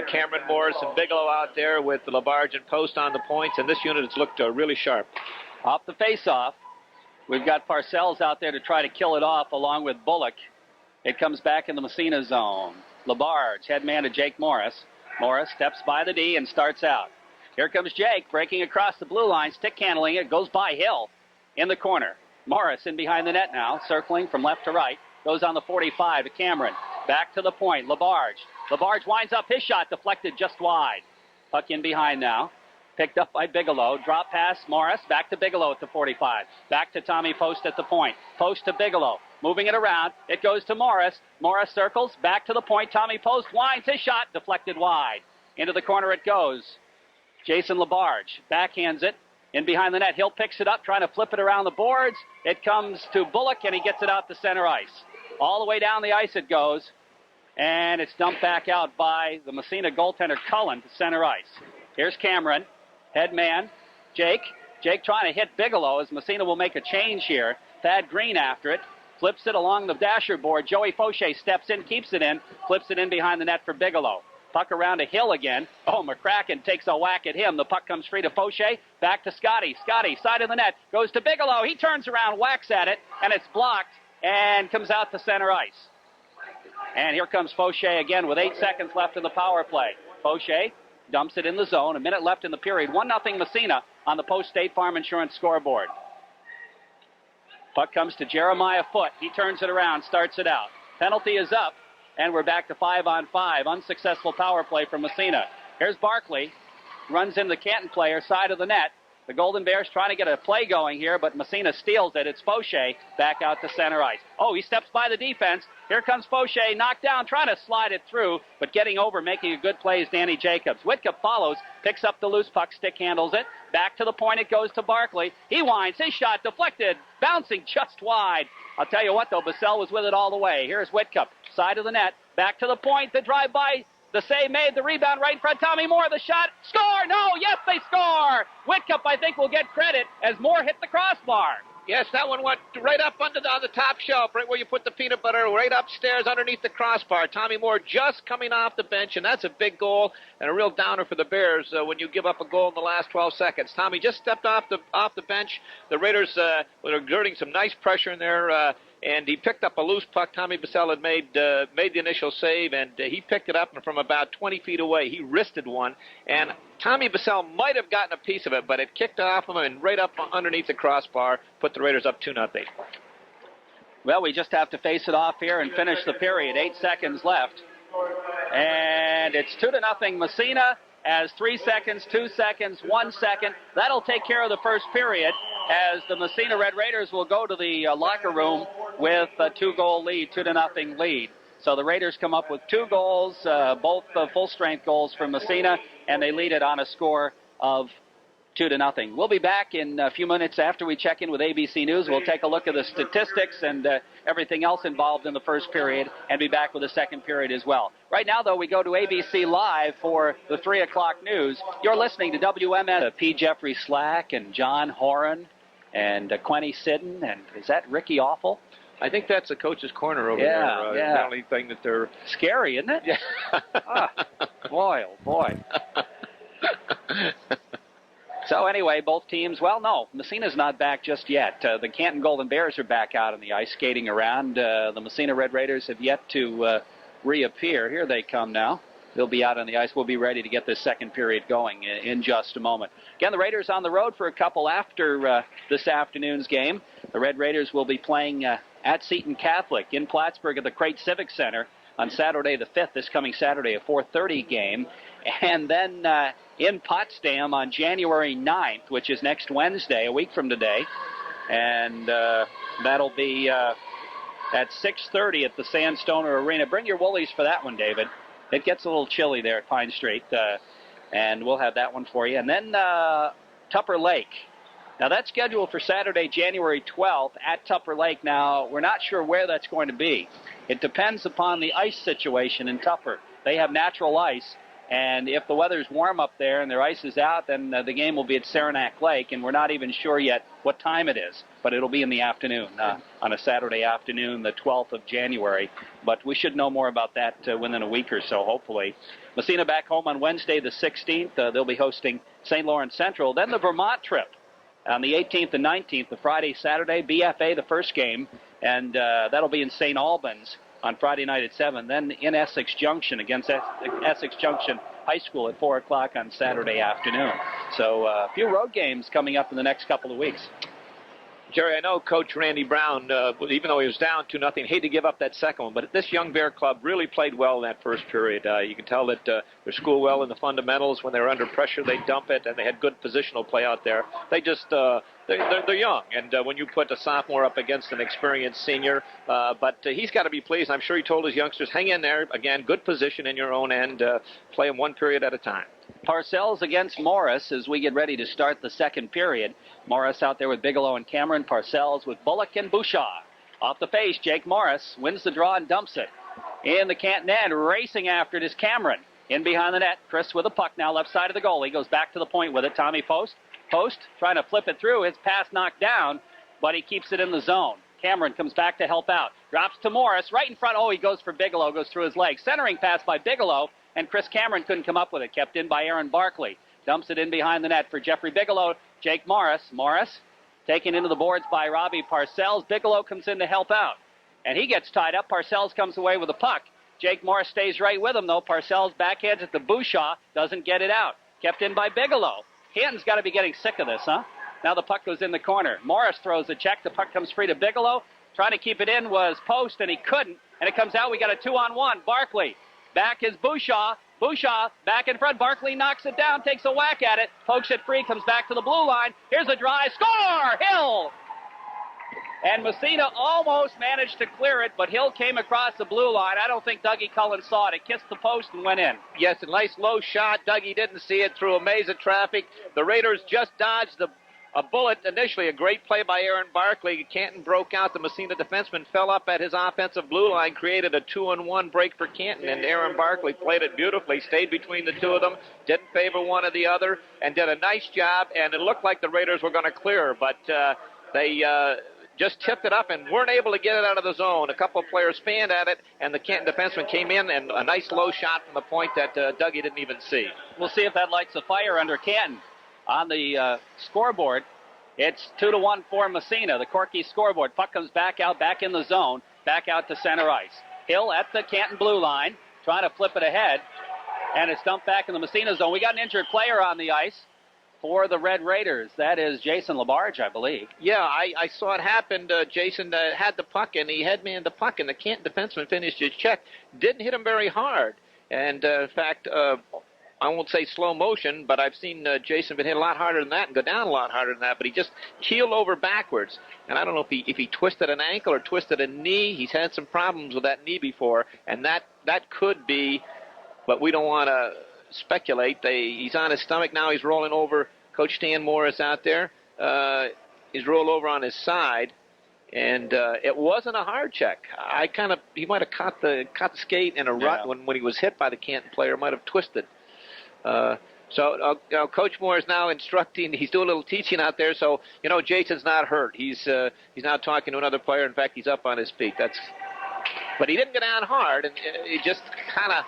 Cameron Morris and Bigelow out there with Labarge and Post on the points. And this unit has looked really sharp. Off the face-off, we've got Parcells out there to try to kill it off along with Bullock. It comes back in the Massena zone. Labarge, head man to Jake Morris. Morris steps by the D and starts out. Here comes Jake, breaking across the blue line, stick handling it, goes by Hill in the corner. Morris in behind the net now, circling from left to right, goes on the 45 to Cameron. Back to the point, Labarge. Labarge winds up his shot, deflected just wide. Puck in behind now, picked up by Bigelow. Drop pass, Morris, back to Bigelow at the 45. Back to Tommy Post at the point. Post to Bigelow, moving it around. It goes to Morris. Morris circles, back to the point. Tommy Post winds his shot, deflected wide. Into the corner it goes. Jason Labarge backhands it in behind the net. Hill picks it up, trying to flip it around the boards. It comes to Bullock, and he gets it out to center ice. All the way down the ice it goes, and it's dumped back out by the Massena goaltender Cullen to center ice. Here's Cameron, head man, Jake. Jake trying to hit Bigelow as Massena will make a change here. Thad Green after it, flips it along the dasher board. Joey Fauché steps in, keeps it in, flips it in behind the net for Bigelow. Puck around to Hill again. Oh, McCracken takes a whack at him. The puck comes free to Fauché. Back to Scotty. Scotty, side of the net. Goes to Bigelow. He turns around, whacks at it, and it's blocked and comes out to center ice. And here comes Fauché again with 8 seconds left in the power play. Fauché dumps it in the zone. A minute left in the period. 1-0 Massena on the Post State Farm Insurance scoreboard. Puck comes to Jeremiah Foote. He turns it around, starts it out. Penalty is up. And we're back to 5-on-5. Unsuccessful power play from Massena. Here's Barkley. Runs into the Canton player, side of the net. The Golden Bears trying to get a play going here, but Massena steals it. It's Fauché back out to center ice. Oh, he steps by the defense. Here comes Fauché, knocked down, trying to slide it through, but getting over, making a good play is Danny Jacobs. Whitcup follows, picks up the loose puck, stick handles it. Back to the point it goes to Barkley. He winds, his shot deflected, bouncing just wide. I'll tell you what, though, Bassell was with it all the way. Here's Whitcup, side of the net, back to the point, the drive by. The save made, the rebound right in front. Tommy Moore, the shot. Score! No! Yes, they score! Whitcup, I think, will get credit as Moore hit the crossbar. Yes, that one went right up on the top shelf, right where you put the peanut butter, right upstairs underneath the crossbar. Tommy Moore just coming off the bench, and that's a big goal and a real downer for the Bears when you give up a goal in the last 12 seconds. Tommy just stepped off the bench. The Raiders were exerting some nice pressure in there. And he picked up a loose puck. Tommy Bassell had made the initial save, and he picked it up, and from about 20 feet away, he wristed one. And Tommy Bassell might have gotten a piece of it, but it kicked off him and right up underneath the crossbar, put the Raiders up 2-0. Well, we just have to face it off here and finish the period. 8 seconds left. And it's 2-0 Massena. As 3 seconds, 2 seconds, 1 second. That'll take care of the first period as the Massena Red Raiders will go to the locker room with a 2-goal lead, 2-0 lead. So the Raiders come up with 2 goals, both full-strength goals from Massena, and they lead it on a score of 2-0. We'll be back in a few minutes after we check in with ABC News. We'll take a look at the statistics and everything else involved in the first period and be back with the second period as well. Right now, though, we go to ABC Live for the 3 o'clock news. You're listening to WMS. P. Jeffrey Slack and John Horan and Quenny Sidden. And is that Ricky Awful? I think that's the coach's corner over there. Yeah. The only thing that they're... Scary, isn't it? Yeah. Boy, oh boy. So anyway, both teams, well, no, Massena's not back just yet. The Canton Golden Bears are back out on the ice skating around. The Massena Red Raiders have yet to reappear. Here they come now. They'll be out on the ice. We'll be ready to get this second period going in just a moment. Again, the Raiders on the road for a couple after this afternoon's game. The Red Raiders will be playing at Seton Catholic in Plattsburgh at the Crate Civic Center on Saturday the 5th, this coming Saturday, a 4:30 game. And then in Potsdam on January 9th, which is next Wednesday, a week from today. And that'll be at 6:30 at the Sandstoner Arena. Bring your woolies for that one, David. It gets a little chilly there at Pine Street, and we'll have that one for you. And then Tupper Lake. Now, that's scheduled for Saturday, January 12th at Tupper Lake. Now, we're not sure where that's going to be. It depends upon the ice situation in Tupper. They have natural ice, and if the weather's warm up there and their ice is out, then the game will be at Saranac Lake, and we're not even sure yet what time it is. But it'll be in the afternoon, on a Saturday afternoon, the 12th of January. But we should know more about that within a week or so, hopefully. Massena back home on Wednesday, the 16th. They'll be hosting St. Lawrence Central. Then the Vermont trip on the 18th and 19th, the Friday, Saturday. BFA, the first game, and that'll be in St. Albans on Friday night at 7. Then in Essex Junction against Essex Junction High School at 4 o'clock on Saturday afternoon. So a few road games coming up in the next couple of weeks. Jerry, I know Coach Randy Brown, even though he was down 2-0, hated to give up that second one, but this young Bear club really played well in that first period. You can tell that they school well in the fundamentals. When they were under pressure, they dump it, and they had good positional play out there. They just, they're young, and when you put a sophomore up against an experienced senior, but he's got to be pleased. I'm sure he told his youngsters, hang in there. Again, good position in your own end. Play them one period at a time. Parcells against Morris as we get ready to start the second period. Morris out there with Bigelow and Cameron. Parcells with Bullock and Bouchard. Off the face, Jake Morris wins the draw and dumps it. In the Canton end, racing after it is Cameron. In behind the net, Chris with a puck now left side of the goal. He goes back to the point with it. Tommy Post, trying to flip it through. His pass knocked down, but he keeps it in the zone. Cameron comes back to help out. Drops to Morris, right in front. Oh, he goes for Bigelow, goes through his legs. Centering pass by Bigelow. And Chris Cameron couldn't come up with it. Kept in by Aaron Barkley. Dumps it in behind the net for Jeffrey Bigelow. Jake Morris. Morris taken into the boards by Robbie Parcells. Bigelow comes in to help out. And he gets tied up. Parcells comes away with the puck. Jake Morris stays right with him, though. Parcells backhands it to Bouchard. Doesn't get it out. Kept in by Bigelow. Canton's got to be getting sick of this, huh? Now the puck goes in the corner. Morris throws a check. The puck comes free to Bigelow. Trying to keep it in was Post, and he couldn't. And it comes out. We got a 2-on-1. Barkley. Back is Bouchard. Bouchard back in front. Barkley knocks it down, takes a whack at it, pokes it free, comes back to the blue line. Here's a drive. Score! Hill! And Massena almost managed to clear it, but Hill came across the blue line. I don't think Dougie Cullen saw it. It kissed the post and went in. Yes, a nice low shot. Dougie didn't see it through a maze of traffic. The Raiders just dodged a bullet. Initially, a great play by Aaron Barkley. Canton broke out. The Massena defenseman fell up at his offensive blue line, created a 2-on-1 break for Canton, and Aaron Barkley played it beautifully, stayed between the two of them, didn't favor one or the other, and did a nice job, and it looked like the Raiders were going to clear, but they just tipped it up and weren't able to get it out of the zone. A couple of players fanned at it, and the Canton defenseman came in, and a nice low shot from the point that Dougie didn't even see. We'll see if that lights a fire under Canton. On the scoreboard, it's 2-1 for Massena. The Corky scoreboard. Puck comes back out, back in the zone, back out to center ice. Hill at the Canton blue line, trying to flip it ahead, and it's dumped back in the Massena zone. We got an injured player on the ice for the Red Raiders. That is Jason LaBarge, I believe. Yeah, I saw it happen. Jason had the puck, and he headmanned the puck, and the Canton defenseman finished his check. Didn't hit him very hard. And, in fact, I won't say slow motion, but I've seen Jason been hit a lot harder than that and go down a lot harder than that, but he just keeled over backwards. And I don't know if he twisted an ankle or twisted a knee. He's had some problems with that knee before, and that could be, but we don't want to speculate. He's on his stomach now. He's rolling over. Coach Stan Morris out there. He's rolled over on his side, and it wasn't a hard check. He might have caught the skate in a rut when he was hit by the Canton player. Might have twisted. Coach Moore is now instructing. He's doing a little teaching out there. So Jason's not hurt. He's now talking to another player. In fact, he's up on his feet. But he didn't go down hard, and he just kind of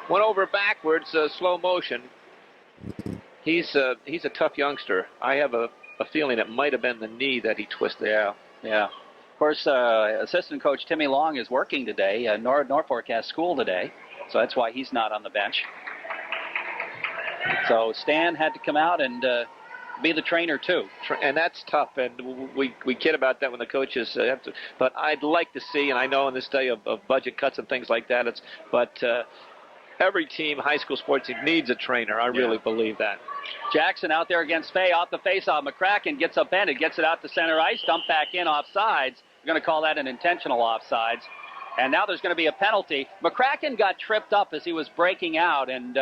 went over backwards, slow motion. He's a tough youngster. I have a feeling it might have been the knee that he twisted. Yeah. Of course, assistant coach Timmy Long is working today. Norfolk has school today, so that's why he's not on the bench. So Stan had to come out and be the trainer too. And that's tough, and we kid about that when the coaches have to. But I'd like to see, and I know in this day of budget cuts and things like that, every team, high school sports team, needs a trainer. I really believe that. Jackson out there against Fay off the faceoff. McCracken gets upended, gets it out to center ice, dumped back in offsides. We're going to call that an intentional offsides. And now there's going to be a penalty. McCracken got tripped up as he was breaking out, and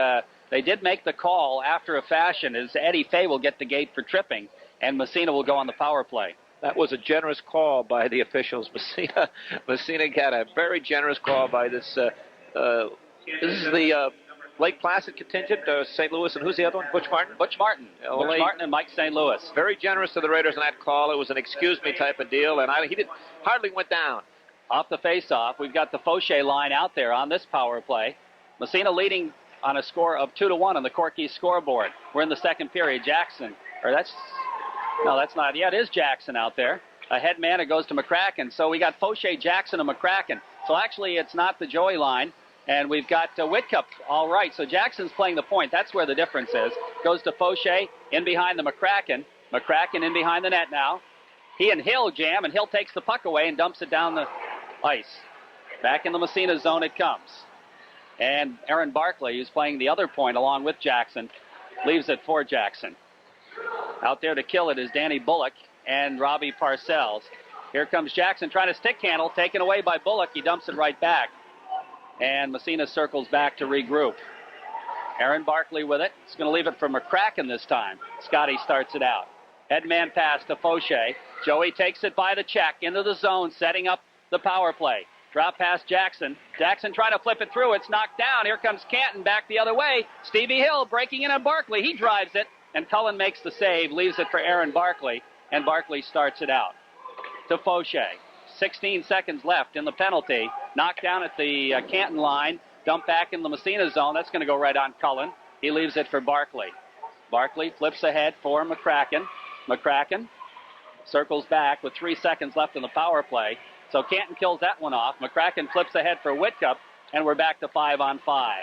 they did make the call after a fashion, as Eddie Fay will get the gate for tripping, and Massena will go on the power play. That was a generous call by the officials. Massena got a very generous call by this. This is the Lake Placid contingent, St. Louis, and who's the other one? Butch Martin? Butch Martin and Mike St. Louis. Very generous to the Raiders on that call. It was an excuse me type of deal, and he hardly went down. Off the face-off, we've got the Fauché line out there on this power play. Massena leading on a score of 2-1 on the Corky scoreboard. We're in the second period. Jackson, it is Jackson out there. A head man, it goes to McCracken. So we got Fauché, Jackson, and McCracken. So actually it's not the Joey line. And we've got Whitcup all right. So Jackson's playing the point. That's where the difference is. Goes to Fauché, in behind the McCracken. McCracken in behind the net now. He and Hill jam, and Hill takes the puck away and dumps it down the ice. Back in the Massena zone it comes. And Aaron Barkley, who's playing the other point along with Jackson, leaves it for Jackson. Out there to kill it is Danny Bullock and Robbie Parcells. Here comes Jackson trying to stick handle, taken away by Bullock. He dumps it right back. And Massena circles back to regroup. Aaron Barkley with it. He's going to leave it for McCracken this time. Scotty starts it out. Headman pass to Fauché. Joey takes it by the check into the zone, setting up the power play. Drop past Jackson. Jackson trying to flip it through. It's knocked down. Here comes Canton back the other way. Stevie Hill breaking in on Barkley. He drives it, and Cullen makes the save, leaves it for Aaron Barkley, and Barkley starts it out to Fauché. 16 seconds left in the penalty. Knocked down at the Canton line. Dumped back in the Massena zone. That's going to go right on Cullen. He leaves it for Barkley. Barkley flips ahead for McCracken. McCracken circles back with 3 seconds left in the power play. So Canton kills that one off. McCracken flips ahead for Whitcup, and we're back to 5-on-5.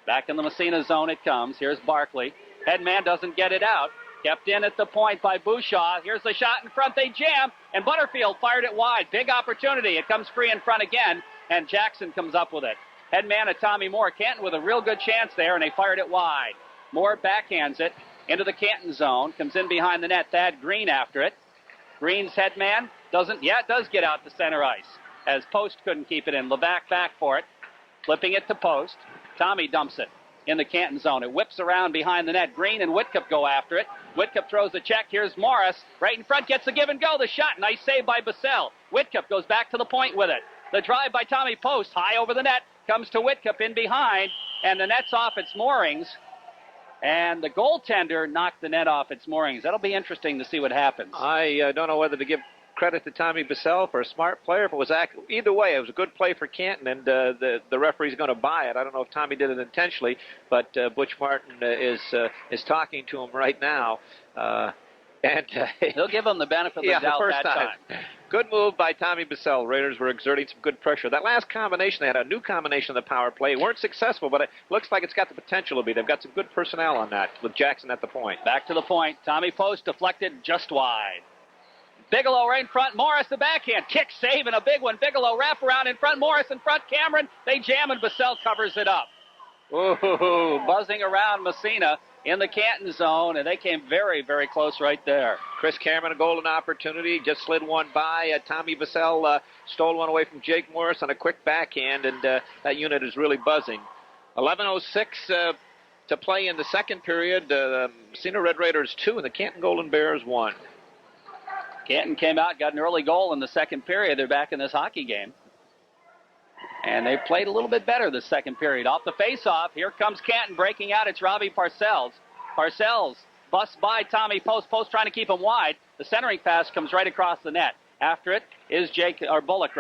Back in the Massena zone it comes. Here's Barkley. Headman doesn't get it out. Kept in at the point by Bouchard. Here's the shot in front. They jam, and Butterfield fired it wide. Big opportunity. It comes free in front again, and Jackson comes up with it. Head man at Tommy Moore. Canton with a real good chance there, and they fired it wide. Moore backhands it into the Canton zone. Comes in behind the net. Thad Green after it. Green's head man doesn't. Yeah, it does get out to center ice, as Post couldn't keep it in. Levac back for it. Flipping it to Post. Tommy dumps it in the Canton zone. It whips around behind the net. Green and Whitcup go after it. Whitcup throws the check. Here's Morris. Right in front. Gets the give and go. The shot. Nice save by Bassell. Whitcup goes back to the point with it. The drive by Tommy Post. High over the net. Comes to Whitcup in behind. And the net's off its moorings. And the goaltender knocked the net off its moorings. That'll be interesting to see what happens. I don't know whether to give credit to Tommy Bassell for a smart player. If it was either way, it was a good play for Canton, and the referee's going to buy it. I don't know if Tommy did it intentionally, but Butch Martin is talking to him right now, and he'll give him the benefit of the doubt the first that time. Good move by Tommy Bassell. Raiders were exerting some good pressure. That last combination, they had a new combination of the power play. Weren't successful, but it looks like it's got the potential to be. They've got some good personnel on that with Jackson at the point. Back to the point. Tommy Post deflected just wide. Bigelow right in front. Morris the backhand. Kick, save, and a big one. Bigelow wrap around in front. Morris in front. Cameron. They jam, and Bassell covers it up. Ooh, buzzing around Massena in the Canton zone, and they came very, very close right there. Chris Cameron, a golden opportunity. Just slid one by. Tommy Bassell stole one away from Jake Morris on a quick backhand, and that unit is really buzzing. 11:06 to play in the second period. Massena Red Raiders 2 and the Canton Golden Bears 1. Canton came out, got an early goal in the second period. They're back in this hockey game. And they played a little bit better this second period. Off the face-off, here comes Canton breaking out. It's Robbie Parcells. Parcells busts by Tommy Post. Post trying to keep him wide. The centering pass comes right across the net. After it is Bullock.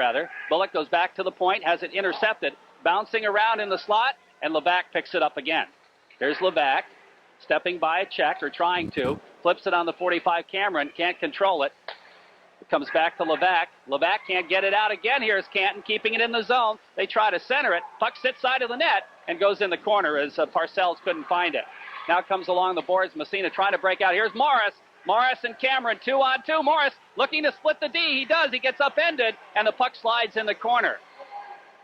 Bullock goes back to the point, has it intercepted, bouncing around in the slot, and Levac picks it up again. There's Levac, stepping by a check, or trying to. Flips it on the 45. Cameron can't control it. It comes back to Levac. Levac can't get it out again. Here's Canton keeping it in the zone. They try to center it. Puck sits side of the net and goes in the corner as Parcells couldn't find it. Now comes along the boards. Massena trying to break out. Here's Morris. Morris and Cameron 2-on-2. Morris looking to split the D. He does. He gets upended, and the puck slides in the corner.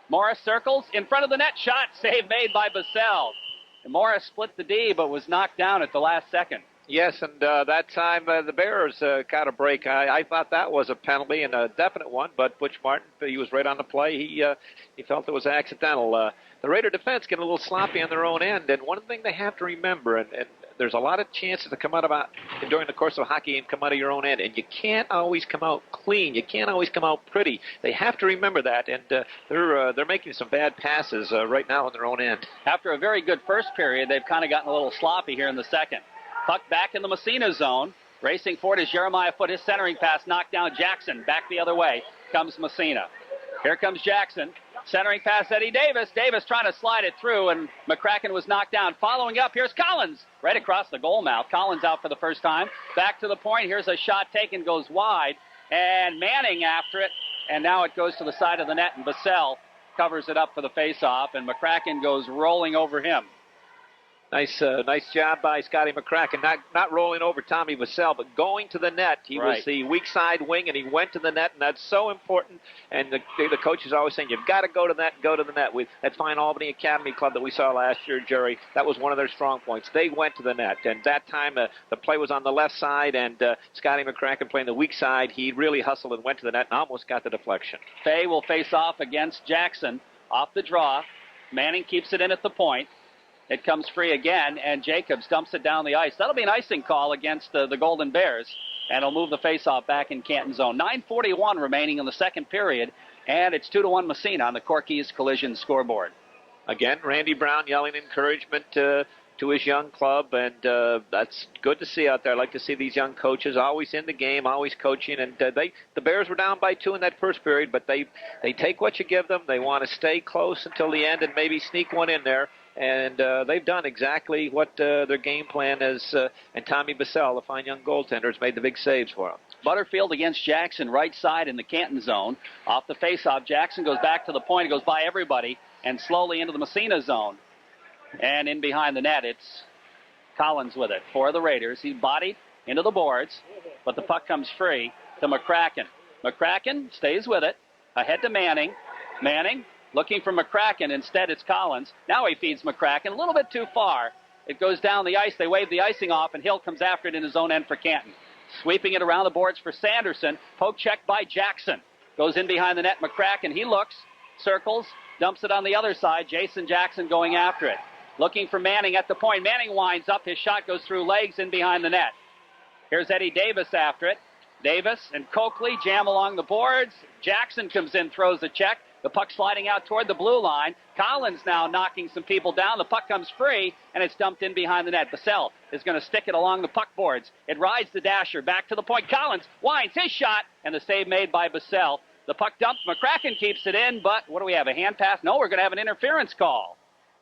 Morris circles in front of the net. Shot. Save made by Bassell. And Morris split the D but was knocked down at the last second. Yes, and that time the Bears got a break. I thought that was a penalty and a definite one, but Butch Martin, he was right on the play. He felt it was accidental. The Raider defense getting a little sloppy on their own end, and one thing they have to remember, and there's a lot of chances to come out during the course of a hockey game, come out of your own end, and you can't always come out clean. You can't always come out pretty. They have to remember that, and they're making some bad passes right now on their own end. After a very good first period, they've kind of gotten a little sloppy here in the second. Puck back in the Massena zone. Racing forward is Jeremiah Foote. His centering pass knocked down Jackson. Back the other way comes Massena. Here comes Jackson. Centering pass, Eddie Davis. Davis trying to slide it through, and McCracken was knocked down. Following up, here's Collins. Right across the goal mouth. Collins out for the first time. Back to the point. Here's a shot taken, goes wide. And Manning after it. And now it goes to the side of the net, and Bassell covers it up for the face-off, and McCracken goes rolling over him. Nice job by Scotty McCracken. Not rolling over Tommy Bassell, but going to the net. He was the weak side wing, and he went to the net, and that's so important. And the coach is always saying, you've got to go to the net. That fine Albany Academy Club that we saw last year, Jerry, that was one of their strong points. They went to the net, and that time the play was on the left side, and Scotty McCracken playing the weak side. He really hustled and went to the net and almost got the deflection. Fay will face off against Jackson off the draw. Manning keeps it in at the point. It comes free again, and Jacobs dumps it down the ice. That'll be an icing call against the Golden Bears, and it'll move the faceoff back in Canton zone. 9:41 remaining in the second period, and it's 2-1 Massena on the Corky's Collision scoreboard. Again, Randy Brown yelling encouragement to his young club, and that's good to see out there. I like to see these young coaches always in the game, always coaching. And the Bears were down by 2 in that first period, but they take what you give them. They want to stay close until the end and maybe sneak one in there. And they've done exactly what their game plan is. And Tommy Bassell, the fine young goaltender, has made the big saves for them. Butterfield against Jackson, right side in the Canton zone. Off the faceoff, Jackson goes back to the point. He goes by everybody and slowly into the Massena zone. And in behind the net, it's Collins with it for the Raiders. He's bodied into the boards, but the puck comes free to McCracken. McCracken stays with it. Ahead to Manning. Manning looking for McCracken. Instead, it's Collins. Now he feeds McCracken a little bit too far. It goes down the ice. They wave the icing off, and Hill comes after it in his own end for Canton. Sweeping it around the boards for Sanderson. Poke check by Jackson. Goes in behind the net. McCracken, he looks, circles, dumps it on the other side. Jason Jackson going after it. Looking for Manning at the point. Manning winds up. His shot goes through legs in behind the net. Here's Eddie Davis after it. Davis and Coakley jam along the boards. Jackson comes in, throws the check. The puck sliding out toward the blue line. Collins now knocking some people down. The puck comes free, and it's dumped in behind the net. Bassell is going to stick it along the puck boards. It rides the dasher. Back to the point. Collins winds his shot, and the save made by Bassell. The puck dumped. McCracken keeps it in, but what do we have, a hand pass? No, we're going to have an interference call.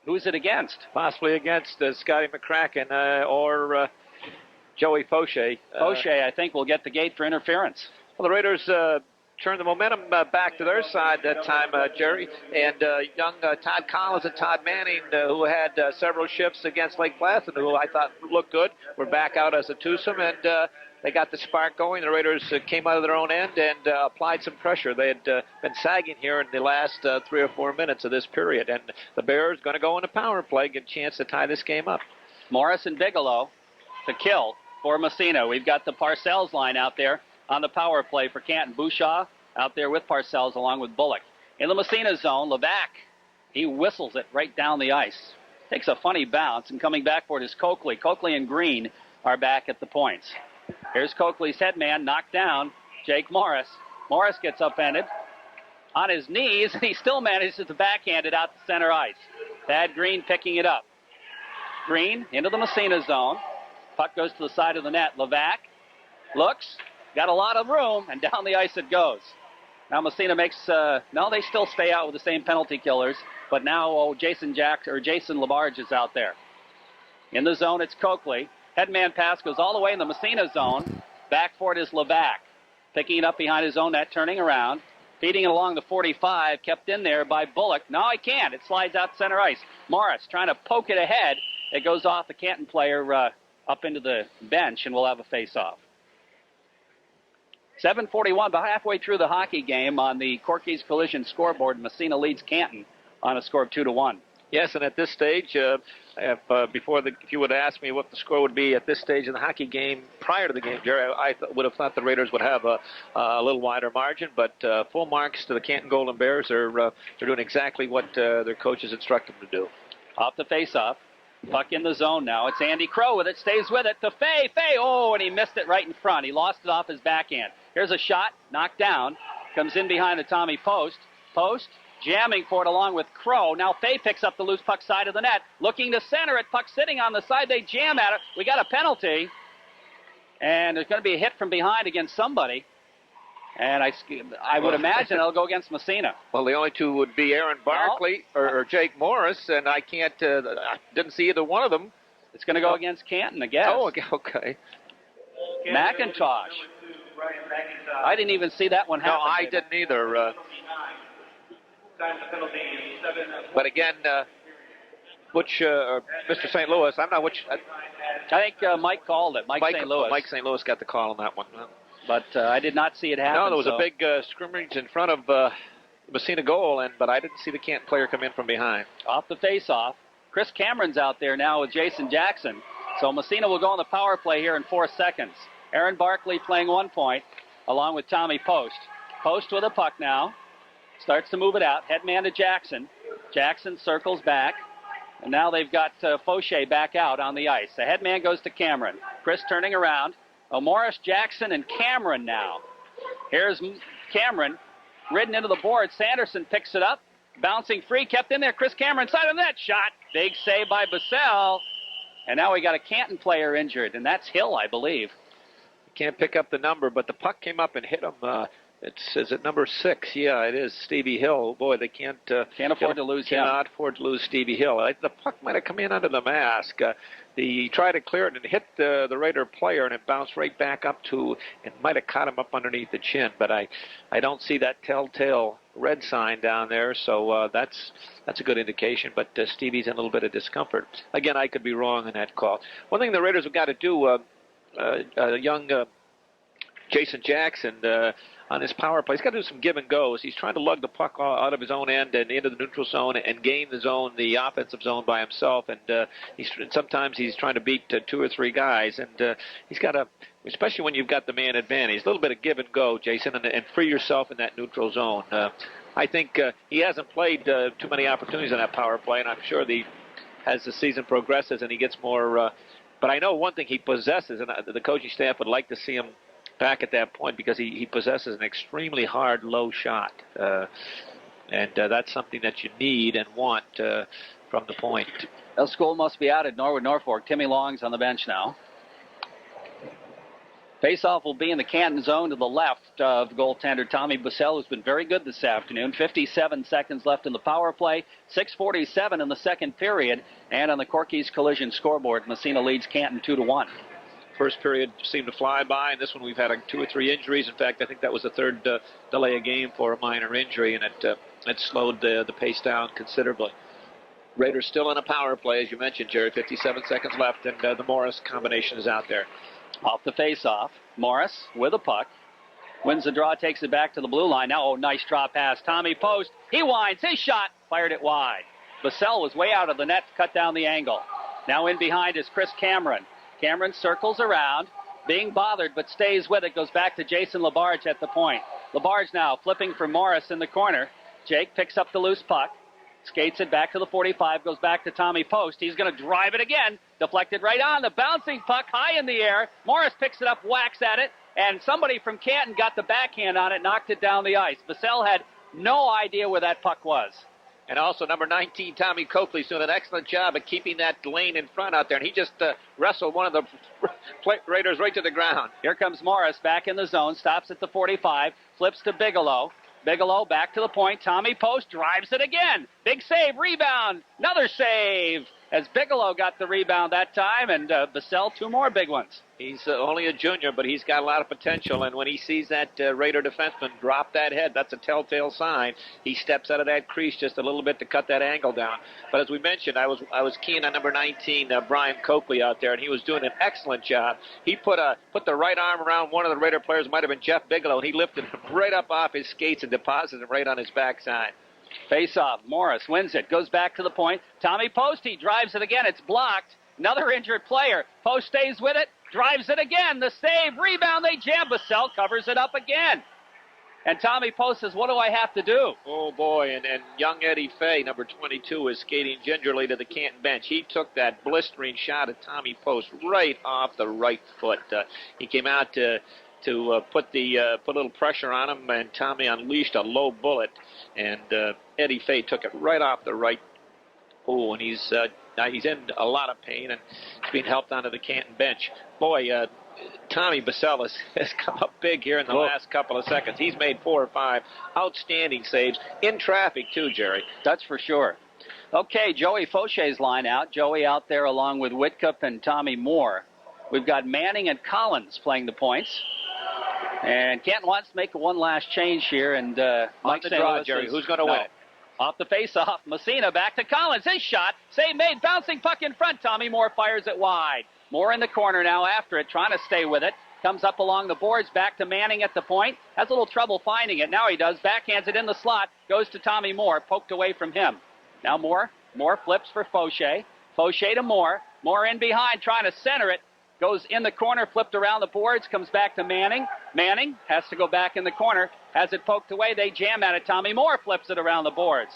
Who's it against? Possibly against Scotty McCracken or Joey Fauché. Fauché, I think, will get the gate for interference. Well, the Raiders turned the momentum back to their side that time, Jerry. And young Todd Collins and Todd Manning, who had several shifts against Lake Placid, who I thought looked good, were back out as a twosome, and they got the spark going. The Raiders came out of their own end and applied some pressure. They had been sagging here in the last 3 or 4 minutes of this period. And the Bears going to go into power play, get a chance to tie this game up. Morris and Bigelow to kill for Massena. We've got the Parcells line out there on the power play for Canton. Bouchaw out there with Parcells along with Bullock. In the Massena zone, Levac, he whistles it right down the ice. Takes a funny bounce, and coming back for it is Coakley. Coakley and Green are back at the points. Here's Coakley's head man knocked down, Jake Morris. Morris gets upended on his knees, and he still manages to backhand it out to center ice. Thad Green picking it up. Green into the Massena zone. Puck goes to the side of the net. Levac looks, got a lot of room, and down the ice it goes. Now Massena makes, no, they still stay out with the same penalty killers, but now Jason Labarge is out there. In the zone, it's Coakley. Headman pass goes all the way in the Massena zone. Back for it is Levac. Picking it up behind his own net, turning around. Feeding it along the 45, kept in there by Bullock. No, he can't. It slides out center ice. Morris trying to poke it ahead. It goes off the Canton player up into the bench, and we'll have a face-off. 7:41, about halfway through the hockey game on the Corky's Collision scoreboard. Massena leads Canton on a score of 2-1. Yes, and at this stage, if you would ask me what the score would be at this stage in the hockey game prior to the game, Jerry, I would have thought the Raiders would have a little wider margin, but full marks to the Canton Golden Bears. They're doing exactly what their coaches instruct them to do. Off the face-off. Puck in the zone now. It's Andy Crow with it. Stays with it to Fay. Oh, and he missed it right in front. He lost it off his backhand. Here's a shot. Knocked down. Comes in behind the Tommy Post. Post jamming for it along with Crow. Now Fay picks up the loose puck side of the net. Looking to center it. Puck sitting on the side. They jam at it. We got a penalty. And there's going to be a hit from behind against somebody. And I would imagine it'll go against Massena. Well, the only two would be Aaron Barkley or Jake Morris, and I didn't see either one of them. It's going to go against Canton, I guess. Oh, okay. McIntosh. I didn't even see that one happen. No, I didn't either. But again, Mr. St. Louis, I'm not which. I think Mike called it. Mike St. Louis. Mike St. Louis got the call on that one. But I did not see it happen. No, there was a big scrimmage in front of the Massena goal, but I didn't see the Canton player come in from behind. Off the face-off. Chris Cameron's out there now with Jason Jackson. So Massena will go on the power play here in 4 seconds. Aaron Barkley playing 1 point, along with Tommy Post. Post with a puck now. Starts to move it out. Headman to Jackson. Jackson circles back. And now they've got Fauché back out on the ice. The headman goes to Cameron. Chris turning around. Morris, Jackson, and Cameron now. Here's Cameron ridden into the board. Sanderson picks it up. Bouncing free, kept in there. Chris Cameron side of the net. Shot. Big save by Bassell. And now we got a Canton player injured, and that's Hill, I believe. Can't pick up the number, but the puck came up and hit him. Is it number 6? Yeah, it is Stevie Hill. Boy, they can't afford to lose him. Cannot afford to lose Stevie Hill. The puck might have come in under the mask. He tried to clear it and hit the Raider player, and it bounced right back up to, and might have caught him up underneath the chin. But I don't see that telltale red sign down there, so that's a good indication. But Stevie's in a little bit of discomfort. Again, I could be wrong on that call. One thing the Raiders have got to do, young Jason Jackson, on his power play. He's got to do some give and goes. He's trying to lug the puck out of his own end and into the neutral zone and gain the offensive zone by himself. And sometimes he's trying to beat 2 or 3 guys. And he's got to, especially when you've got the man advantage, a little bit of give and go, Jason, and free yourself in that neutral zone. I think he hasn't played too many opportunities on that power play, and I'm sure as the season progresses and he gets more. But I know one thing he possesses, and the coaching staff would like to see him back at that point because he possesses an extremely hard, low shot. And that's something that you need and want from the point. Well, school must be out at Norwood Norfolk. Timmy Long's on the bench now. Faceoff will be in the Canton zone to the left of goaltender Tommy Bussell, who's been very good this afternoon. 57 seconds left in the power play. 6:47 in the second period. And on the Corky's Collision scoreboard, Massena leads Canton 2-1. First period seemed to fly by, and this one we've had 2 or 3 injuries. In fact, I think that was the third delay of game for a minor injury, and it slowed the pace down considerably. Raiders still in a power play, as you mentioned, Jerry. 57 seconds left, and the Morris combination is out there. Off the face-off, Morris with a puck. Wins the draw, takes it back to the blue line. Now, nice draw pass. Tommy Post, he winds, his shot, fired it wide. Bussell was way out of the net to cut down the angle. Now in behind is Chris Cameron. Cameron circles around, being bothered, but stays with it. Goes back to Jason Labarge at the point. Labarge now flipping for Morris in the corner. Jake picks up the loose puck. Skates it back to the 45, goes back to Tommy Post. He's going to drive it again. Deflected right on. The bouncing puck high in the air. Morris picks it up, whacks at it, and somebody from Canton got the backhand on it, knocked it down the ice. Bussell had no idea where that puck was. And also number 19, Tommy Coakley's doing an excellent job of keeping that lane in front out there. And he just wrestled one of the Raiders right to the ground. Here comes Morris back in the zone, stops at the 45, flips to Bigelow. Bigelow back to the point. Tommy Post drives it again. Big save, rebound, another save. As Bigelow got the rebound that time, and Bussell 2 more big ones. He's only a junior, but he's got a lot of potential. And when he sees that Raider defenseman drop that head, that's a telltale sign. He steps out of that crease just a little bit to cut that angle down. But as we mentioned, I was keen on number 19, Brian Coakley out there, and he was doing an excellent job. He put the right arm around one of the Raider players, might have been Jeff Bigelow, and he lifted him right up off his skates and deposited him right on his backside. Face-off. Morris wins it. Goes back to the point. Tommy Post, he drives it again. It's blocked. Another injured player. Post stays with it. Drives it again. The save. Rebound. They jam. Bussell covers it up again. And Tommy Post says, what do I have to do? Oh, boy. And young Eddie Fay, number 22, is skating gingerly to the Canton bench. He took that blistering shot at Tommy Post right off the right foot. He came out to put a little pressure on him, and Tommy unleashed a low bullet, and Eddie Fay took it right off the right. Oh, and he's in a lot of pain, and he's being helped onto the Canton bench. Boy, Tommy Bussell has come up big here in the last couple of seconds. He's made 4 or 5 outstanding saves in traffic too, Jerry. That's for sure. Okay, Joey Faucher's line out. Joey out there along with Whitcup and Tommy Moore. We've got Manning and Collins playing the points. And Canton wants to make one last change here. And Mike the draw, Jerry. Who's going to win it? Off the face-off, Massena back to Collins. His shot. Save made. Bouncing puck in front. Tommy Moore fires it wide. Moore in the corner now after it, trying to stay with it. Comes up along the boards, back to Manning at the point. Has a little trouble finding it. Now he does. Backhands it in the slot. Goes to Tommy Moore. Poked away from him. Now Moore. Moore flips for Faucher. Faucher to Moore. Moore in behind, trying to center it. Goes in the corner, flipped around the boards, comes back to Manning. Manning has to go back in the corner. Has it poked away. They jam at it. Tommy Moore flips it around the boards.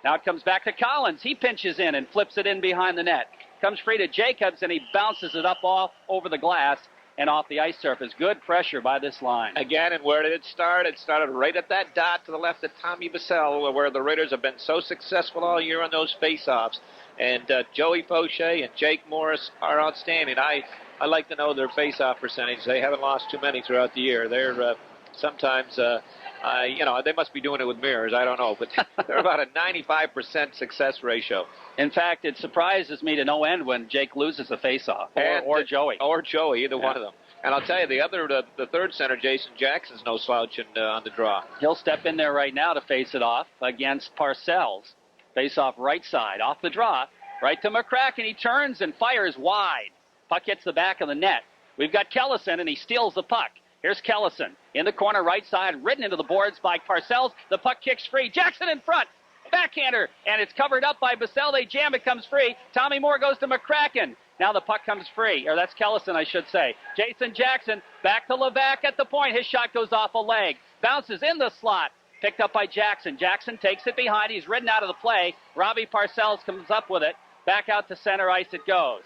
Now it comes back to Collins. He pinches in and flips it in behind the net. Comes free to Jacobs, and he bounces it up all over the glass and off the ice surface. Good pressure by this line. Again, and where did it start? It started right at that dot to the left of Tommy Bussell, where the Raiders have been so successful all year on those face-offs. And Joey Faucher and Jake Morris are outstanding. I like to know their face-off percentage. They haven't lost too many throughout the year. They're sometimes, they must be doing it with mirrors. I don't know, but they're about a 95% success ratio. In fact, it surprises me to no end when Jake loses a face-off, or Joey. Or Joey, either one of them. And I'll tell you, the third center, Jason Jackson's no slouch on the draw. He'll step in there right now to face it off against Parcells. Face off right side, off the draw, right to McCracken. He turns and fires wide. Puck hits the back of the net. We've got Kellison, and he steals the puck. Here's Kellison in the corner right side, ridden into the boards by Parcells. The puck kicks free. Jackson in front. Backhander, and it's covered up by Bassell. They jam, it comes free. Tommy Moore goes to McCracken. Now the puck comes free, or that's Kellison, I should say. Jason Jackson back to Levac at the point. His shot goes off a leg. Bounces in the slot. Picked up by Jackson. Jackson takes it behind. He's ridden out of the play. Robbie Parcells comes up with it. Back out to center ice it goes.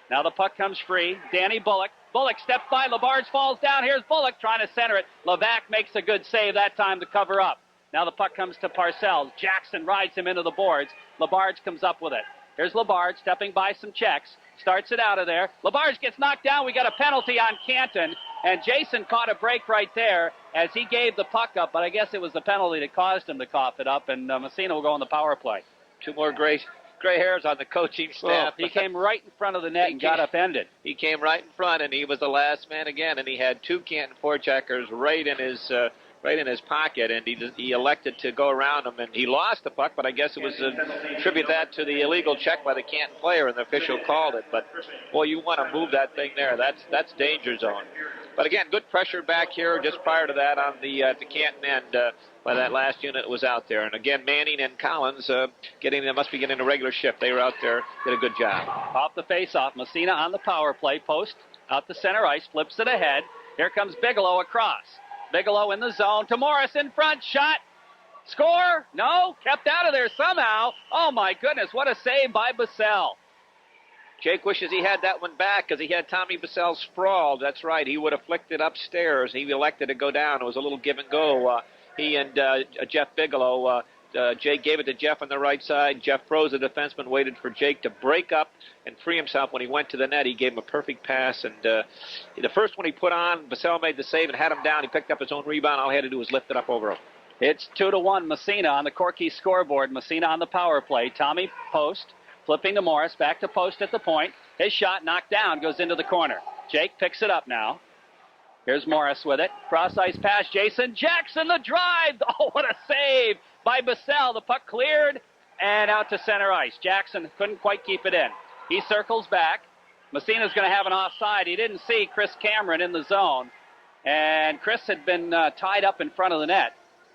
Now the puck comes free. Danny Bullock. Bullock steps by. Labarge falls down. Here's Bullock trying to center it. Levac makes a good save that time to cover up. Now the puck comes to Parcells. Jackson rides him into the boards. Labarge comes up with it. Here's Labarge stepping by some checks. Starts it out of there. Labarge gets knocked down. We got a penalty on Canton. And Jason caught a break right there as he gave the puck up. But I guess it was the penalty that caused him to cough it up. And Massena will go on the power play. Two more gray hairs on the coaching staff. Well, he came right in front of the net and got upended. He came right in front, and he was the last man again. And he had two Canton forecheckers right in his pocket, and he elected to go around him, and he lost the puck, but I guess it was attribute that to the illegal check by the Canton player, and the official called it. But, boy, you want to move that thing there. That's danger zone. But, again, good pressure back here just prior to that on the Canton end by that last unit that was out there. And, again, Manning and Collins must be getting a regular shift. They were out there, did a good job. Off the face-off, Massena on the power play, post out to center ice, flips it ahead. Here comes Bigelow across. Bigelow in the zone to Morris in front. Shot. Score. No. Kept out of there somehow. Oh, my goodness. What a save by Bassell. Jake wishes he had that one back because he had Tommy Bassell sprawled. That's right. He would have flicked it upstairs. He elected to go down. It was a little give and go. He and Jeff Bigelow. Jake gave it to Jeff on the right side. Jeff froze the defenseman, waited for Jake to break up and free himself. When he went to the net, he gave him a perfect pass. And the first one he put on, Bassell made the save and had him down. He picked up his own rebound. All he had to do was lift it up over him. It's 2-1 Massena on the Corky scoreboard. Massena on the power play. Tommy post, flipping to Morris, back to post at the point. His shot knocked down, goes into the corner. Jake picks it up now. Here's Morris with it. Cross-ice pass, Jason Jackson, the drive. Oh, what a save by Bassell. The puck cleared and out to center ice. Jackson couldn't quite keep it in. He circles back. Massena's going to have an offside. He didn't see Chris Cameron in the zone. And Chris had been tied up in front of the net.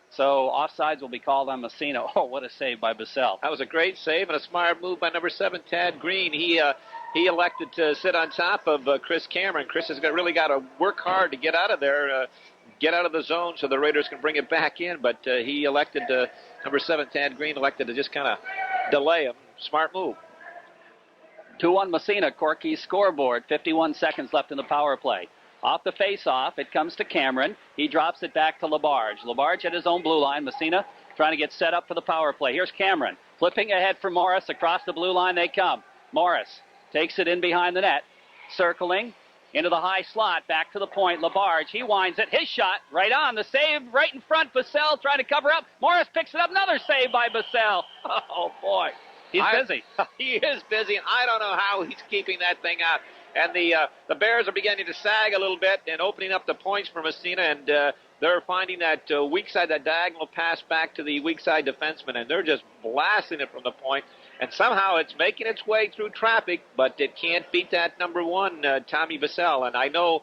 So offsides will be called on Massena. Oh, what a save by Bassell. That was a great save and a smart move by number 7, Tad Green. He elected to sit on top of Chris Cameron. Chris has really got to work hard to get out of there, get out of the zone so the Raiders can bring it back in. But he elected number 7, Tad Green, elected to just kind of delay him. Smart move. 2-1 Massena, Corky's scoreboard. 51 seconds left in the power play. Off the face-off, it comes to Cameron. He drops it back to Labarge. Labarge at his own blue line. Massena trying to get set up for the power play. Here's Cameron. Flipping ahead for Morris. Across the blue line they come. Morris takes it in behind the net. Circling into the high slot. Back to the point. Labarge, he winds it. His shot right on. The save right in front. Bassell trying to cover up. Morris picks it up. Another save by Bassell. Oh, boy. He's busy. He is busy, and I don't know how he's keeping that thing out. And the Bears are beginning to sag a little bit and opening up the points for Massena, and they're finding that weak side, that diagonal pass back to the weak side defenseman, and they're just blasting it from the point. And somehow it's making its way through traffic, but it can't beat that number 1, Tommy Bassell. And I know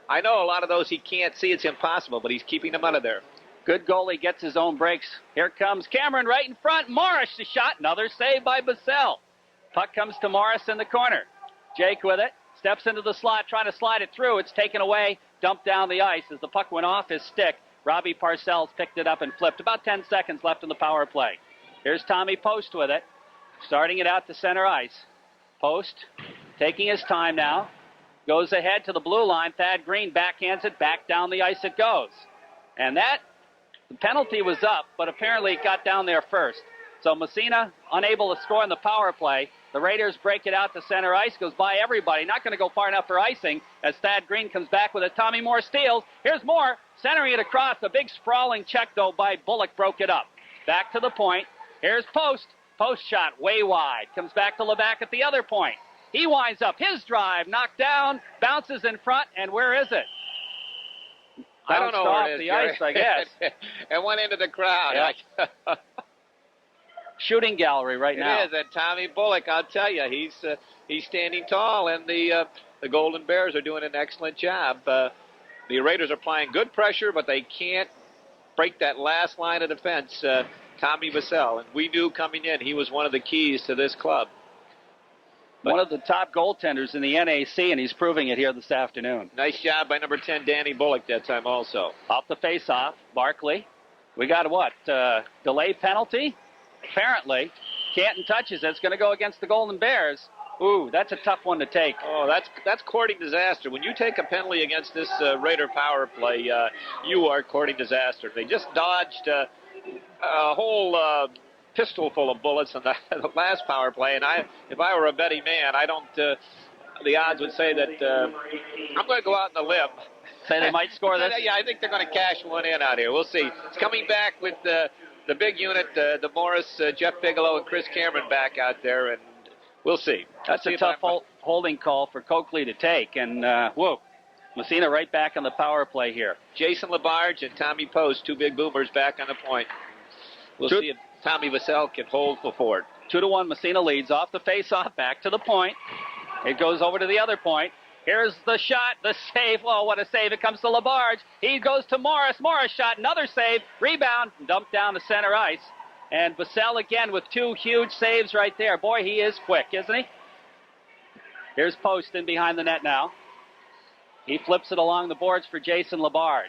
a lot of those he can't see. It's impossible, but he's keeping them out of there. Good goalie gets his own breaks. Here comes Cameron right in front. Morris the shot. Another save by Bassell. Puck comes to Morris in the corner. Jake with it. Steps into the slot, trying to slide it through. It's taken away, dumped down the ice. As the puck went off his stick, Robbie Parcells picked it up and flipped. About 10 seconds left in the power play. Here's Tommy Post with it. Starting it out to center ice. Post taking his time now. Goes ahead to the blue line. Thad Green backhands it. Back down the ice it goes. And the penalty was up, but apparently it got down there first. So Massena unable to score in the power play. The Raiders break it out to center ice. Goes by everybody. Not going to go far enough for icing as Thad Green comes back with it. Tommy Moore steals. Here's Moore centering it across. A big sprawling check, though, by Bullock broke it up. Back to the point. Here's Post. Post shot way wide. Comes back to Levac at the other point. He winds up his drive. Knocked down. Bounces in front. And where is it? I don't know where it is, the ice, I guess. It went into the crowd. Yeah. Shooting gallery right now. It is, and Tommy Bullock, I'll tell you, he's standing tall, and the Golden Bears are doing an excellent job. the Raiders are playing good pressure, but they can't break that last line of defense. Tommy Vassell, and we knew coming in he was one of the keys to this club. But one of the top goaltenders in the NAC, and he's proving it here this afternoon. Nice job by number 10, Danny Bullock, that time also. Off the face-off, Barkley. We got what? Delay penalty? Apparently. Canton touches it. It's going to go against the Golden Bears. Ooh, that's a tough one to take. Oh, that's courting disaster. When you take a penalty against this Raider power play, you are courting disaster. They just dodged a whole pistol full of bullets on the last power play, and if I were a betting man, the odds would say that I'm going to go out on a limb. Say they might score this? Yeah, I think they're going to cash one in out here. We'll see. It's coming back with the big unit, the Morris, Jeff Bigelow, and Chris Cameron back out there, and we'll see. That's a tough holding call for Coakley to take, and whoa. Massena right back on the power play here. Jason Labarge and Tommy Post, two big boomers back on the point. We'll see if Tommy Vassell can hold for Ford. 2-1, Massena leads off the face-off, back to the point. It goes over to the other point. Here's the shot, the save. Oh, what a save. It comes to Labarge. He goes to Morris. Morris shot, another save. Rebound, dumped down to center ice. And Vassell again with two huge saves right there. Boy, he is quick, isn't he? Here's Post in behind the net now. He flips it along the boards for Jason Labarge.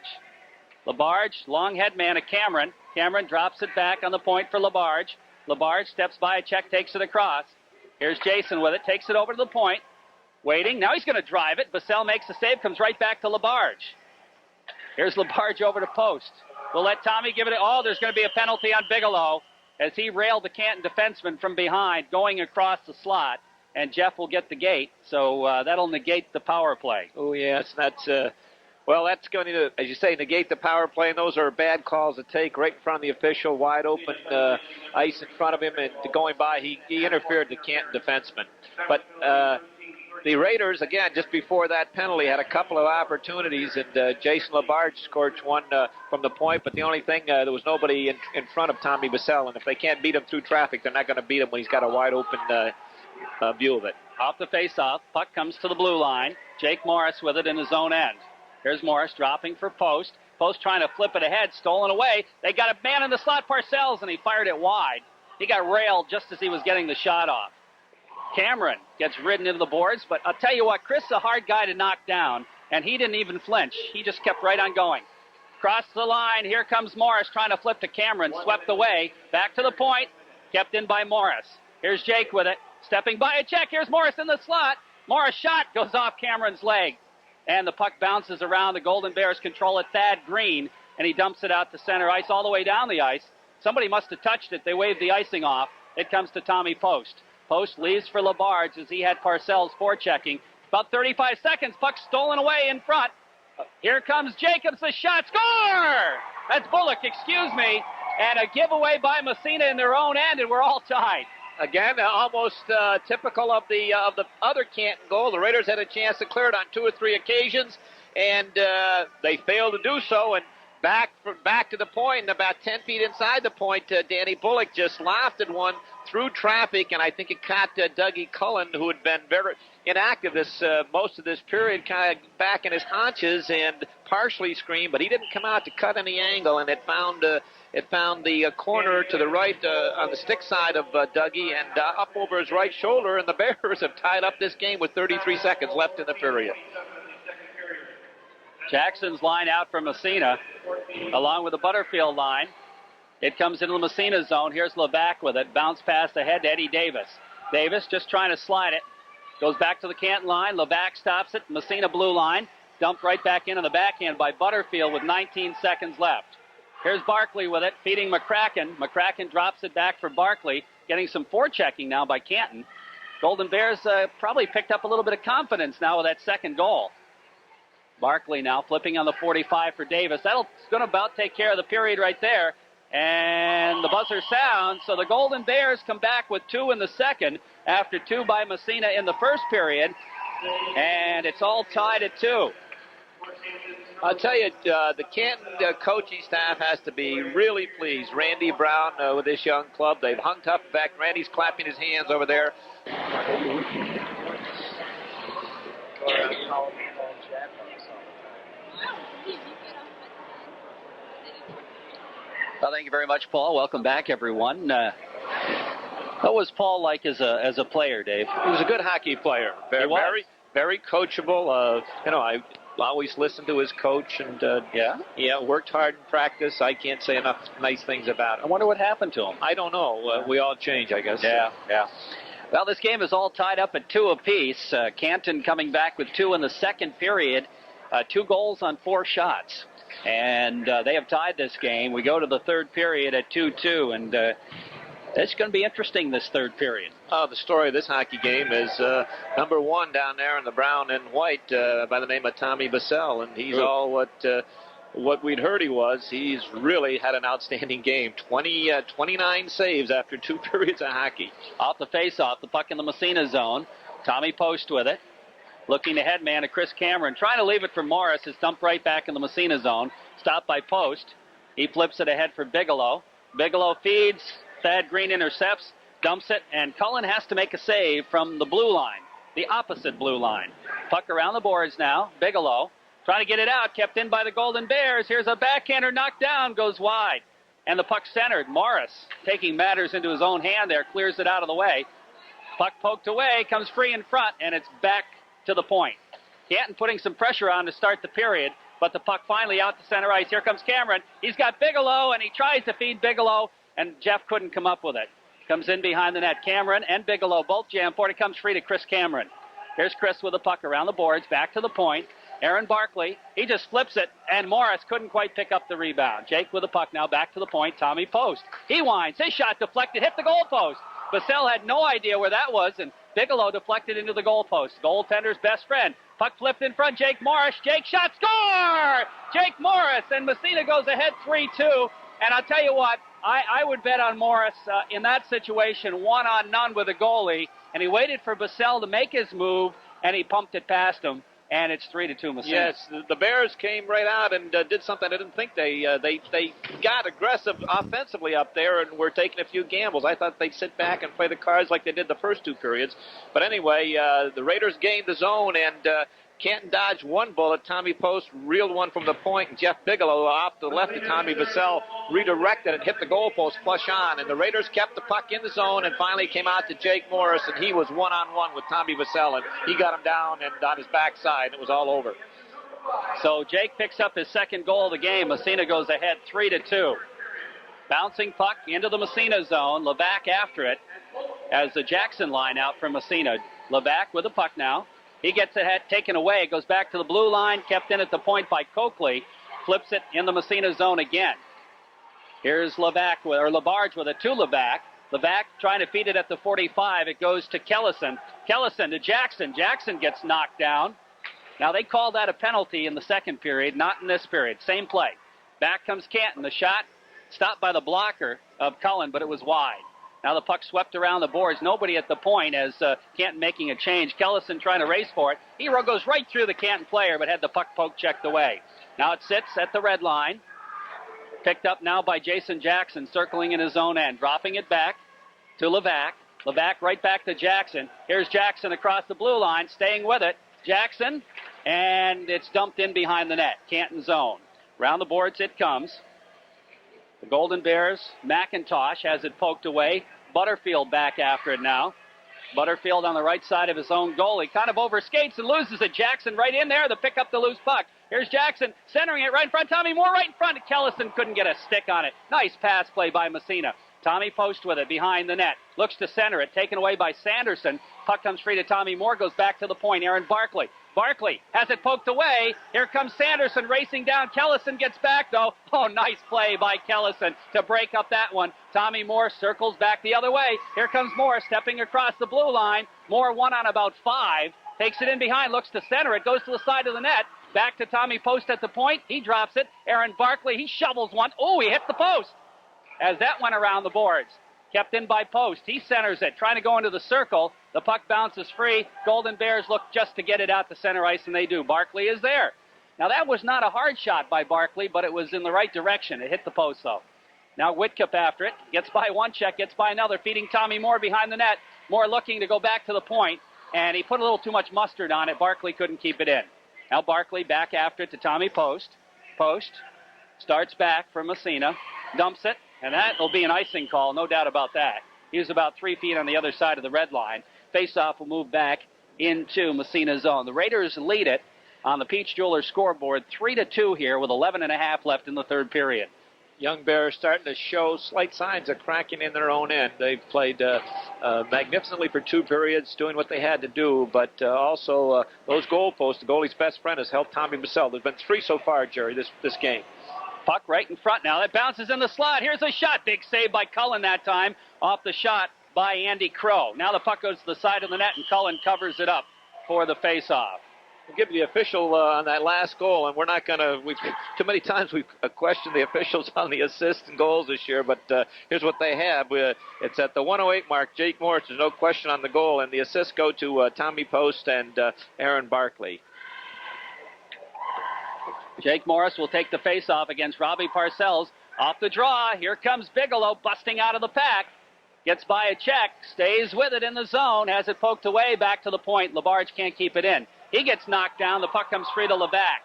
Labarge, long head man of Cameron. Cameron drops it back on the point for Labarge. Labarge steps by a check, takes it across. Here's Jason with it, takes it over to the point. Waiting, now he's going to drive it. Vassell makes the save, comes right back to Labarge. Here's Labarge over to Post. We'll let Tommy give it. Oh, there's going to be a penalty on Bigelow as he railed the Canton defenseman from behind, going across the slot. And Jeff will get the gate, so that'll negate the power play. Oh, yes, that's going to, as you say, negate the power play, and those are bad calls to take right in front of the official, wide open ice in front of him, and going by, he interfered the Canton defenseman. But the Raiders, again, just before that penalty, had a couple of opportunities, and Jason Labarge scored one from the point, but the only thing, there was nobody in front of Tommy Vassell, and if they can't beat him through traffic, they're not going to beat him when he's got a wide open view of it. Off the face-off, puck comes to the blue line. Jake Morris with it in his own end. Here's Morris dropping for Post. Post trying to flip it ahead, stolen away. They got a man in the slot, Parcells, and he fired it wide. He got railed just as he was getting the shot off. Cameron gets ridden into the boards, but I'll tell you what, Chris is a hard guy to knock down, and he didn't even flinch. He just kept right on going. Across the line, here comes Morris trying to flip to Cameron, swept away. Back to the point, kept in by Morris. Here's Jake with it, stepping by a check. Here's Morris in the slot. Morris shot goes off Cameron's leg. And the puck bounces around. The Golden Bears control it. Thad Green, and he dumps it out to center ice all the way down the ice. Somebody must have touched it. They waved the icing off. It comes to Tommy Post. Post leaves for Labarge as he had Parcells forechecking. About 35 seconds. Puck stolen away in front. Here comes Jacobs. The shot. Score! That's Bullock, excuse me. And a giveaway by Massena in their own end, and we're all tied. Again, almost typical of the other Canton goal. The Raiders had a chance to clear it on 2 or 3 occasions, and they failed to do so. And back to the point, and about 10 feet inside the point, Danny Bullock just lofted one through traffic, and I think it caught Dougie Cullen, who had been very inactive most of this period, kind of back in his haunches and partially screened, but he didn't come out to cut any angle, and it found the corner to the right on the stick side of Dougie and up over his right shoulder, and the Bears have tied up this game with 33 seconds left in the period. Jackson's line out from Massena, along with the Butterfield line. It comes into the Massena zone. Here's Levac with it. Bounce pass ahead to Eddie Davis. Davis just trying to slide it. Goes back to the Canton line. Levac stops it. Massena blue line. Dumped right back into the backhand by Butterfield with 19 seconds left. Here's Barkley with it, feeding McCracken. McCracken drops it back for Barkley. Getting some forechecking now by Canton. Golden Bears probably picked up a little bit of confidence now with that second goal. Barkley now flipping on the 45 for Davis. That's going to about take care of the period right there. And the buzzer sounds, so the Golden Bears come back with 2 in the second after 2 by Massena in the first period. And it's all tied at 2. I'll tell you, the Canton coaching staff has to be really pleased. Randy Brown with this young club. They've hung tough. In fact, Randy's clapping his hands over there. Well, thank you very much, Paul. Welcome back, everyone. What was Paul like as a player, Dave? He was a good hockey player. Very, very coachable. I always listened to his coach, and worked hard in practice. I can't say enough nice things about him. I wonder what happened to him. I don't know. We all change, I guess. Yeah. Well, this game is all tied up at 2 apiece. Canton coming back with 2 in the second period. 2 goals on 4 shots. And they have tied this game. We go to the third period at 2-2, and it's going to be interesting this third period. The story of this hockey game is number 1 down there in the brown and white by the name of Tommy Bassell, and he's all what we'd heard he was. He's really had an outstanding game. 29 saves after 2 periods of hockey. Off the face-off, the puck in the Massena zone. Tommy Post with it. Looking ahead man to Chris Cameron. Trying to leave it for Morris. It's dumped right back in the Massena zone. Stopped by Post. He flips it ahead for Bigelow. Bigelow feeds. Thad Green intercepts. Dumps it. And Cullen has to make a save from the blue line. The opposite blue line. Puck around the boards now. Bigelow trying to get it out. Kept in by the Golden Bears. Here's a backhander knocked down. Goes wide. And the puck centered. Morris taking matters into his own hand there. Clears it out of the way. Puck poked away. Comes free in front. And it's back to the point. Canton putting some pressure on to start the period, but the puck finally out to center ice. Here comes Cameron. He's got Bigelow, and he tries to feed Bigelow, and Jeff couldn't come up with it. Comes in behind the net. Cameron and Bigelow both jam for it. It comes free to Chris Cameron. Here's Chris with the puck around the boards, back to the point. Aaron Barkley, he just flips it, and Morris couldn't quite pick up the rebound. Jake with the puck now, back to the point. Tommy Post. He winds. His shot deflected, hit the goalpost. Bassell had no idea where that was, and Bigelow deflected into the goalpost. Goaltender's best friend. Puck flipped in front. Jake Morris. Jake shot. Score! Jake Morris. And Massena goes ahead 3-2. And I'll tell you what, I would bet on Morris in that situation, 1-on-none with a goalie. And he waited for Bassell to make his move, and he pumped it past him. And it's 3-2 Massena. Yes, the Bears came right out and did something I didn't think they got aggressive offensively up there and were taking a few gambles. I thought they'd sit back and play the cards like they did the first 2 periods. But anyway, the Raiders gained the zone, and Canton dodged one bullet. Tommy Post reeled one from the point, and Jeff Bigelow off the left of Tommy Bassell redirected it, hit the goalpost flush on, and the Raiders kept the puck in the zone and finally came out to Jake Morris, and he was 1-on-1 with Tommy Bassell, and he got him down and on his backside, and it was all over. So Jake picks up his second goal of the game. Massena goes ahead 3-2. Bouncing puck into the Massena zone. Levac after it as the Jackson line out from Massena. Levac with the puck now. He gets it taken away. It goes back to the blue line. Kept in at the point by Coakley. Flips it in the Massena zone again. Here's Labarge with it to Levac. Levac trying to feed it at the 45. It goes to Kellison. Kellison to Jackson. Jackson gets knocked down. Now they called that a penalty in the second period, not in this period. Same play. Back comes Canton. The shot stopped by the blocker of Cullen, but it was wide. Now the puck swept around the boards. Nobody at the point as Canton making a change. Kellison trying to race for it. He goes right through the Canton player, but had the puck poke checked away. Now it sits at the red line. Picked up now by Jason Jackson, circling in his own end. Dropping it back to Levac. Levac right back to Jackson. Here's Jackson across the blue line, staying with it. Jackson, and it's dumped in behind the net. Canton zone. Round the boards it comes. The Golden Bears, McIntosh has it poked away. Butterfield back after it now. Butterfield on the right side of his own goal. He kind of overskates and loses it. Jackson right in there to pick up the loose puck. Here's Jackson centering it right in front. Tommy Moore right in front. Kellison couldn't get a stick on it. Nice pass play by Massena. Tommy Post with it behind the net. Looks to center it. Taken away by Sanderson. Puck comes free to Tommy Moore. Goes back to the point. Aaron Barkley. Barkley has it poked away. Here comes Sanderson racing down. Kellison gets back, though. Oh, nice play by Kellison to break up that one. Tommy Moore circles back the other way. Here comes Moore stepping across the blue line. Moore 1 on about 5. Takes it in behind. Looks to center it. Goes to the side of the net. Back to Tommy Post at the point. He drops it. Aaron Barkley, he shovels one. Oh, he hit the post as that went around the boards. Kept in by Post. He centers it, trying to go into the circle. The puck bounces free. Golden Bears look just to get it out to center ice, and they do. Barkley is there. Now, that was not a hard shot by Barkley, but it was in the right direction. It hit the post, though. Now Whitcup after it. Gets by one check, gets by another, feeding Tommy Moore behind the net. Moore looking to go back to the point, and he put a little too much mustard on it. Barkley couldn't keep it in. Now Barkley back after it to Tommy Post. Post starts back from Massena. dumps it, and that will be an icing call, no doubt about that. He was about 3 feet on the other side of the red line. Face-off will move back into Massena's zone. The Raiders lead it on the Peach Jewelers scoreboard 3-2 here with 11.5 left in the third period. Young Bears starting to show slight signs of cracking in their own end. They've played magnificently for 2 periods, doing what they had to do, but also those goalposts, the goalie's best friend, has helped Tommy Bissell. There's been 3 so far, Jerry, this game. Puck right in front now. That bounces in the slot. Here's a shot. Big save by Cullen that time. Off the shot by Andy Crow. Now the puck goes to the side of the net, and Cullen covers it up for the face-off. We'll give the official on that last goal, and we're not going to, too many times we've questioned the officials on the assists and goals this year, but here's what they have. It's at the 1:08 mark. Jake Morris, there's no question on the goal, and the assists go to Tommy Post and Aaron Barkley. Jake Morris will take the face-off against Robbie Parcells. Off the draw, here comes Bigelow busting out of the pack. Gets by a check, stays with it in the zone, has it poked away, back to the point. Labarge can't keep it in. He gets knocked down. The puck comes free to Levac.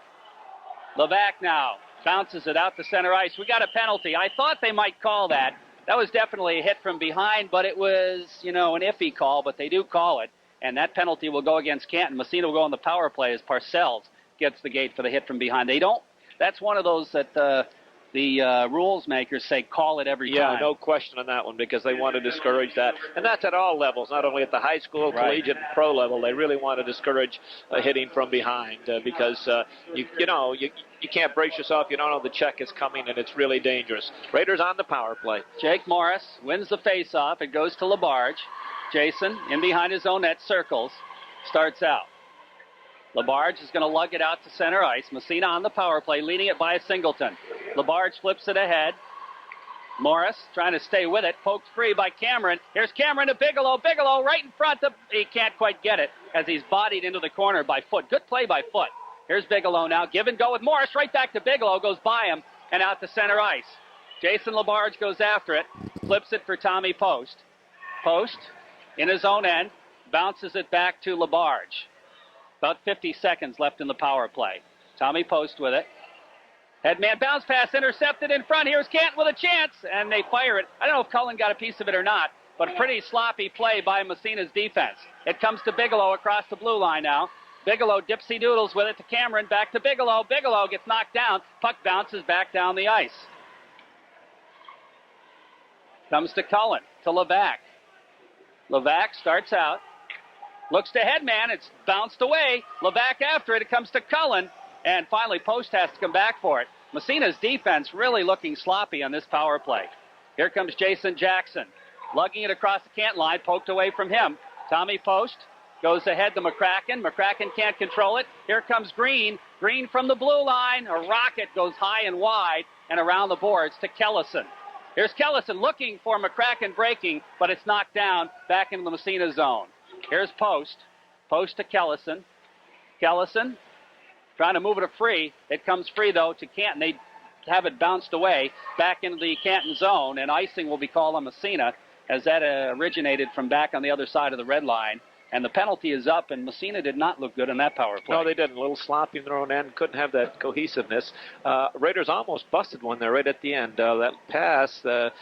Levac now bounces it out to center ice. We got a penalty. I thought they might call that. That was definitely a hit from behind, but it was, an iffy call, but they do call it. And that penalty will go against Canton. Massena will go on the power play as Parcells gets the gate for the hit from behind. They don't. That's one of those that the rules makers say call it every time. Yeah, no question on that one, because they want to discourage that. And that's at all levels, not only at the high school, collegiate, and pro level. They really want to discourage hitting from behind because, you can't brace yourself. You don't know the check is coming, and it's really dangerous. Raiders on the power play. Jake Morris wins the face-off. It goes to Labarge. Jason, in behind his own net, circles, starts out. Labarge is going to lug it out to center ice. Massena on the power play, leading it by a Singleton. Labarge flips it ahead. Morris trying to stay with it. Poked free by Cameron. Here's Cameron to Bigelow. Bigelow right in front. He can't quite get it as he's bodied into the corner by Foot. Good play by Foot. Here's Bigelow now. Give and go with Morris. Right back to Bigelow. Goes by him and out to center ice. Jason Labarge goes after it. Flips it for Tommy Post. Post in his own end. Bounces it back to Labarge. About 50 seconds left in the power play. Tommy Post with it. Headman bounce pass intercepted in front. Here's Canton with a chance, and they fire it. I don't know if Cullen got a piece of it or not, but pretty sloppy play by Massena's defense. It comes to Bigelow across the blue line now. Bigelow dipsy doodles with it to Cameron. Back to Bigelow. Bigelow gets knocked down. Puck bounces back down the ice. Comes to Cullen, to Levac. Levac starts out. Looks to Headman. It's bounced away. Levac after it. It comes to Cullen. And finally, Post has to come back for it. Massena's defense really looking sloppy on this power play. Here comes Jason Jackson. Lugging it across the Canton line. Poked away from him. Tommy Post goes ahead to McCracken. McCracken can't control it. Here comes Green. Green from the blue line. A rocket goes high and wide and around the boards to Kellison. Here's Kellison looking for McCracken breaking, but it's knocked down back into the Massena zone. Here's Post. Post to Kellison. Kellison trying to move it free. It comes free, though, to Canton. They have it bounced away back into the Canton zone, and icing will be called on Massena as that originated from back on the other side of the red line. And the penalty is up, and Massena did not look good in that power play. No, they didn't. A little sloppy in their own end. Couldn't have that cohesiveness. Raiders almost busted one there right at the end. That pass, the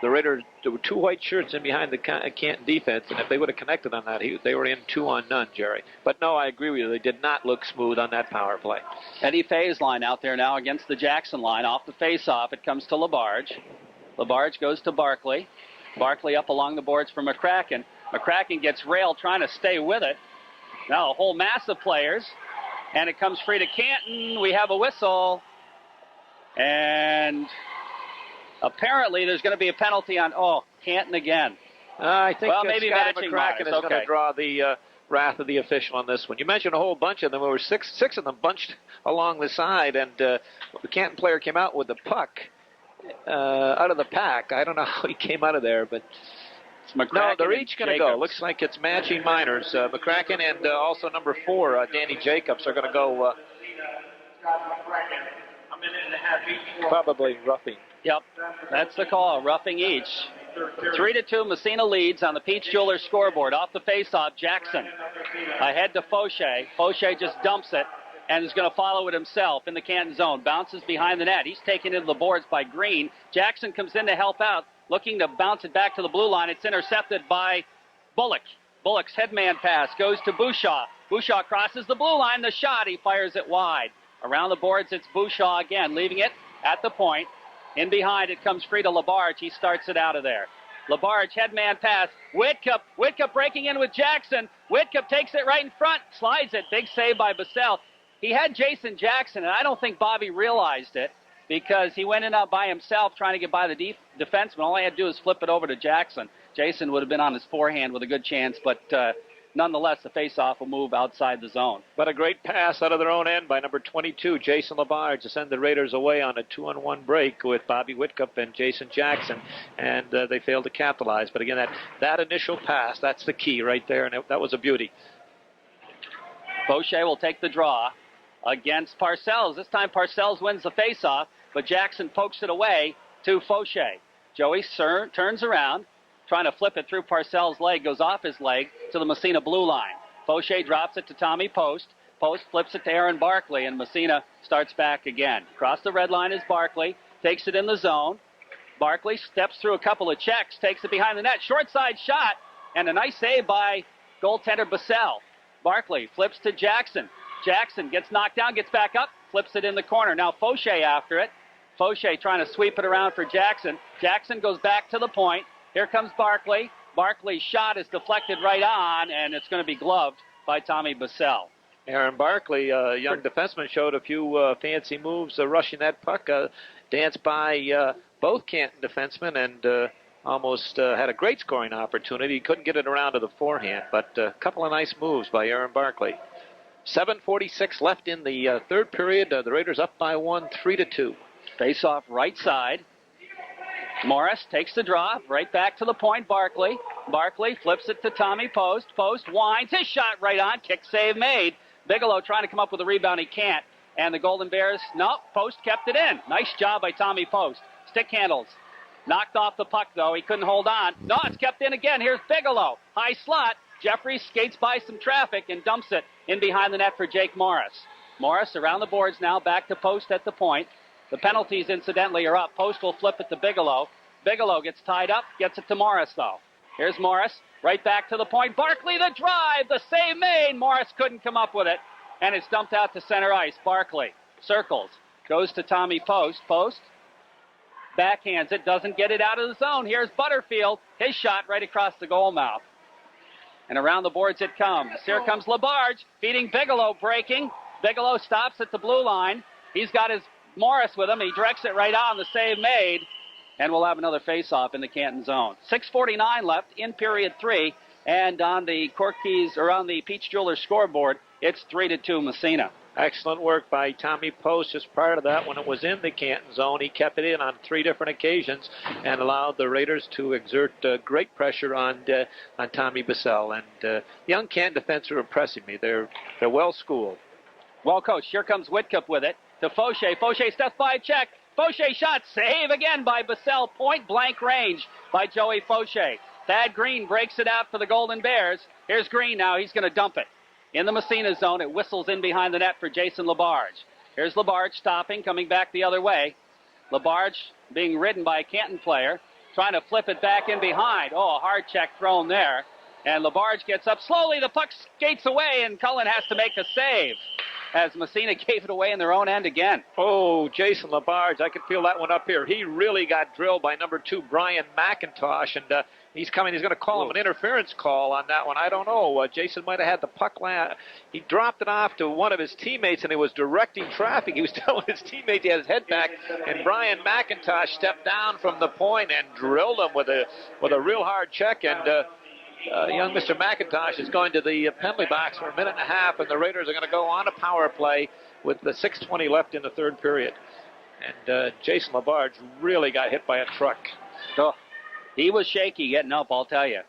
Raiders, there were 2 white shirts in behind the Canton defense, and if they would have connected on that, they were in 2-on-none, Jerry. But no, I agree with you. They did not look smooth on that power play. Eddie Fay's line out there now against the Jackson line. Off the face-off, it comes to Labarge. Labarge goes to Barkley. Barkley up along the boards for McCracken. McCracken gets railed trying to stay with it. Now a whole mass of players, and it comes free to Canton. We have a whistle, and apparently there's going to be a penalty on, Canton again. I think maybe Scotty matching McCracken is going to draw the wrath of the official on this one. You mentioned a whole bunch of them. There were six of them bunched along the side, and the Canton player came out with the puck out of the pack. I don't know how he came out of there, but no, they're each going to go. Looks like it's matching minors. McCracken and also number 4, Danny Jacobs, are going to go probably roughing. Yep, that's the call, roughing each. 3-2, Massena leads on the Peach Jewelers scoreboard. Off the faceoff, Jackson ahead to Fauché. Fauché just dumps it. and is going to follow it himself in the Canton zone. Bounces behind the net. He's taken into the boards by Green. Jackson comes in to help out, looking to bounce it back to the blue line. It's intercepted by Bullock. Bullock's headman pass goes to Bouchard. Bouchard crosses the blue line. The shot, he fires it wide. Around the boards, it's Bouchard again, leaving it at the point. In behind, it comes free to Labarge. He starts it out of there. Labarge, headman pass. Whitcup breaking in with Jackson. Whitcup takes it right in front, slides it. Big save by Bassell. He had Jason Jackson, and I don't think Bobby realized it because he went in out by himself trying to get by the defenseman. All he had to do was flip it over to Jackson. Jason would have been on his forehand with a good chance, but nonetheless, the faceoff will move outside the zone. But a great pass out of their own end by number 22, Jason Labarge, to send the Raiders away on a 2-on-1 break with Bobby Whitcup and Jason Jackson, and they failed to capitalize. But again, that initial pass, that's the key right there, and that was a beauty. Fauché will take the draw against Parcells. This time Parcells wins the faceoff, but Jackson pokes it away to Fauché. Joey turns around, trying to flip it through Parcells' leg, goes off his leg to the Massena blue line. Fauché drops it to Tommy Post. Post flips it to Aaron Barkley, and Massena starts back again. Across the red line is Barkley, takes it in the zone. Barkley steps through a couple of checks, takes it behind the net. Short side shot, and a nice save by goaltender Bassell. Barkley flips to Jackson. Jackson gets knocked down, gets back up, flips it in the corner. Now Fauché after it. Fauché trying to sweep it around for Jackson. Jackson goes back to the point. Here comes Barkley. Barkley's shot is deflected right on, and it's going to be gloved by Tommy Bassell. Aaron Barkley, a young defenseman, showed a few fancy moves rushing that puck. Danced by both Canton defensemen and almost had a great scoring opportunity. He couldn't get it around to the forehand, but a couple of nice moves by Aaron Barkley. 7:46 left in the third period. The Raiders up by 1, 3-2. Face off right side. Morris takes the draw, right back to the point, Barkley. Barkley flips it to Tommy Post. Post winds, his shot right on, kick save made. Bigelow trying to come up with a rebound, he can't. And the Golden Bears, Post kept it in. Nice job by Tommy Post. Stick handles. Knocked off the puck, though, he couldn't hold on. No, it's kept in again, here's Bigelow. High slot, Jeffries skates by some traffic and dumps it in behind the net for Jake Morris. Morris around the boards now, back to Post at the point. The penalties, incidentally, are up. Post will flip it to Bigelow. Bigelow gets tied up, gets it to Morris, though. Here's Morris, right back to the point. Barkley, the drive, the save made. Morris couldn't come up with it, and it's dumped out to center ice. Barkley circles, goes to Tommy Post. Post backhands it, doesn't get it out of the zone. Here's Butterfield, his shot right across the goal mouth. And around the boards it comes. Here comes Labarge, feeding Bigelow, breaking. Bigelow stops at the blue line. He's got his Morris with him. He directs it right on, the save made, and we'll have another face-off in the Canton zone. 6:49 left in period 3, and on the Corky's or on the Peach Jewelers scoreboard, it's 3-2 Massena. Excellent work by Tommy Post. Just prior to that, when it was in the Canton zone, he kept it in on 3 different occasions and allowed the Raiders to exert great pressure on Tommy Bassell. And young Canton defense are impressing me. They're well schooled. Well coached. Here comes Whitcup with it to Fauché. Fauché steps by, check. Fauché shot, save again by Bassell. Point blank range by Joey Fauché. Thad Green breaks it out for the Golden Bears. Here's Green now. He's going to dump it. In the Massena zone, it whistles in behind the net for Jason Labarge. Here's Labarge stopping, coming back the other way. Labarge being ridden by a Canton player, trying to flip it back in behind. Oh, a hard check thrown there. And Labarge gets up slowly. The puck skates away, and Cullen has to make a save as Massena gave it away in their own end again. Oh, Jason Labarge, I can feel that one up here. He really got drilled by number 2, Brian McIntosh, and he's coming. He's going to call him an interference call on that one. I don't know. Jason might have had the puck land. He dropped it off to one of his teammates, and he was directing traffic. He was telling his teammates he had his head back, and Brian McIntosh stepped down from the point and drilled him with a real hard check, and young Mr. McIntosh is going to the penalty box for a minute and a half, and the Raiders are going to go on a power play with the 6:20 left in the third period. And Jason Labarge really got hit by a truck. Oh, he was shaky getting up, I'll tell you.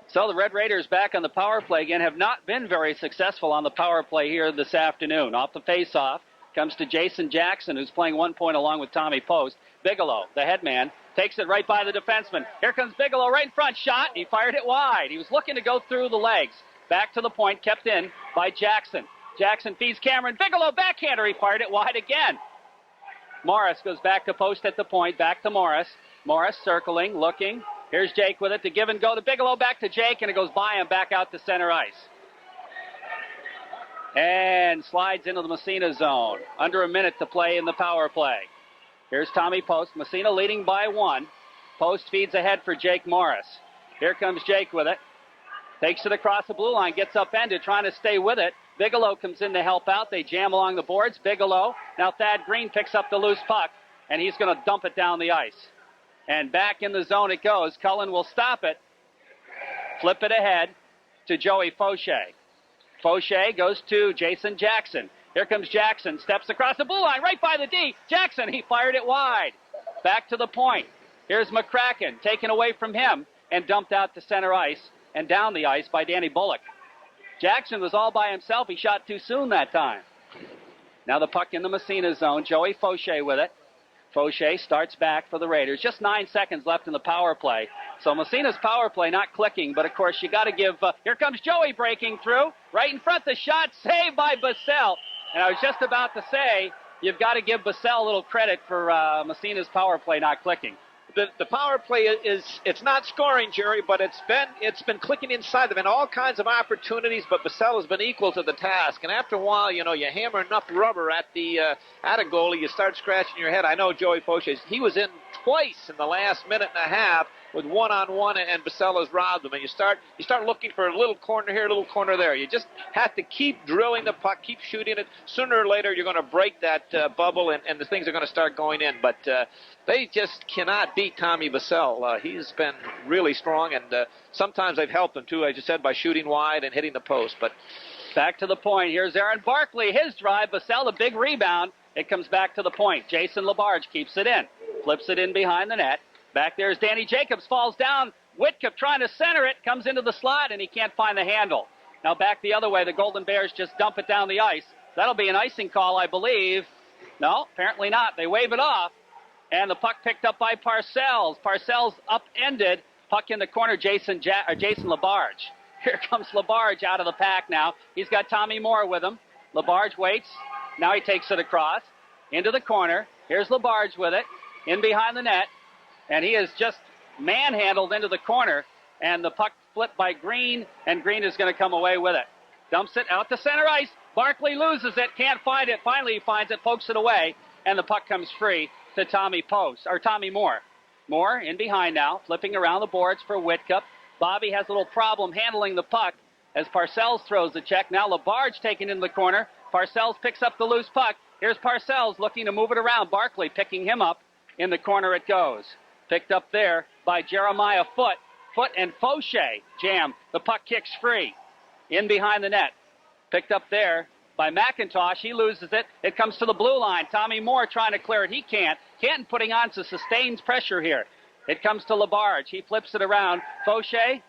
So the Red Raiders back on the power play again, have not been very successful on the power play here this afternoon. Off the face-off comes to Jason Jackson, who's playing 1 point along with Tommy Post. Bigelow, the headman, takes it right by the defenseman. Here comes Bigelow right in front. Shot. He fired it wide. He was looking to go through the legs. Back to the point, kept in by Jackson. Jackson feeds Cameron. Bigelow backhander. He fired it wide again. Morris goes back to post at the point. Back to Morris. Morris circling, looking. Here's Jake with it to give and go to Bigelow. Back to Jake, and it goes by him back out to center ice. And slides into the Massena zone. Under a minute to play in the power play. Here's Tommy Post. Massena leading by 1. Post feeds ahead for Jake Morris. Here comes Jake with it. Takes it across the blue line. Gets upended, trying to stay with it. Bigelow comes in to help out. They jam along the boards. Bigelow. Now Thad Green picks up the loose puck, and he's going to dump it down the ice. And back in the zone it goes. Cullen will stop it. Flip it ahead to Joey Fauché. Fauché goes to Jason Jackson. Here comes Jackson. Steps across the blue line, right by the D. Jackson, he fired it wide. Back to the point. Here's McCracken, taken away from him and dumped out to center ice and down the ice by Danny Bullock. Jackson was all by himself. He shot too soon that time. Now the puck in the Massena zone. Joey Fauché with it. Fauché starts back for the Raiders. Just 9 seconds left in the power play. So Massena's power play not clicking, but of course you got to give... here comes Joey breaking through. Right in front, the shot saved by Bassell. And I was just about to say, you've got to give Bassell a little credit for Massena's power play not clicking. The power play it's not scoring, Jerry, but it's been clicking inside. There've been all kinds of opportunities, but Bassell has been equal to the task. And after a while, you hammer enough rubber at a goalie, you start scratching your head. I know Joey Fauché, he was in twice in the last minute and a half with one-on-one, and Bassell has robbed him. And you start looking for a little corner here, a little corner there. You just have to keep drilling the puck, keep shooting it. Sooner or later, you're going to break that bubble, and the things are going to start going in. But they just cannot beat Tommy Bassell. He's been really strong, and sometimes they've helped him, too, as you said, by shooting wide and hitting the post. But back to the point. Here's Aaron Barkley. His drive. Bassell, a big rebound. It comes back to the point. Jason LaBarge keeps it in. Flips it in behind the net. Back there's Danny Jacobs. Falls down. Whitcup trying to center it. Comes into the slot, and he can't find the handle. Now back the other way. The Golden Bears just dump it down the ice. That'll be an icing call, I believe. No, apparently not. They wave it off. And the puck picked up by Parcells. Parcells upended. Puck in the corner, Jason LaBarge. Here comes LaBarge out of the pack now. He's got Tommy Moore with him. LaBarge waits. Now he takes it across. Into the corner. Here's LaBarge with it. In behind the net. And he is just manhandled into the corner. And the puck flipped by Green. And Green is going to come away with it. Dumps it out to center ice. Barkley loses it. Can't find it. Finally he finds it. Pokes it away. And the puck comes free to Tommy Moore. Moore in behind now, flipping around the boards for Whitcup. Bobby has a little problem handling the puck as Parcells throws the check. Now LaBarge taken into the corner. Parcells picks up the loose puck. Here's Parcells looking to move it around. Barkley picking him up. In the corner it goes. Picked up there by Jeremiah Foote. Foote and Fauché jam. The puck kicks free. In behind the net. Picked up there by McIntosh. He loses it. It comes to the blue line. Tommy Moore trying to clear it. He can't. Canton putting on some sustained pressure here. It comes to LaBarge. He flips it around. Fauché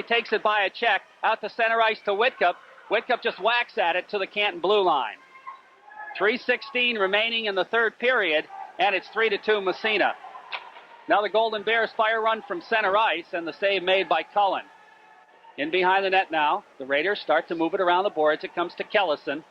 takes it by a check. Out to center ice to Whitcup. Whitcup just whacks at it to the Canton blue line. 3:16 remaining in the third period, and it's 3-2 Massena. Now the Golden Bears fire run from center ice, and the save made by Cullen. In behind the net now, the Raiders start to move it around the boards. It comes to Kellison,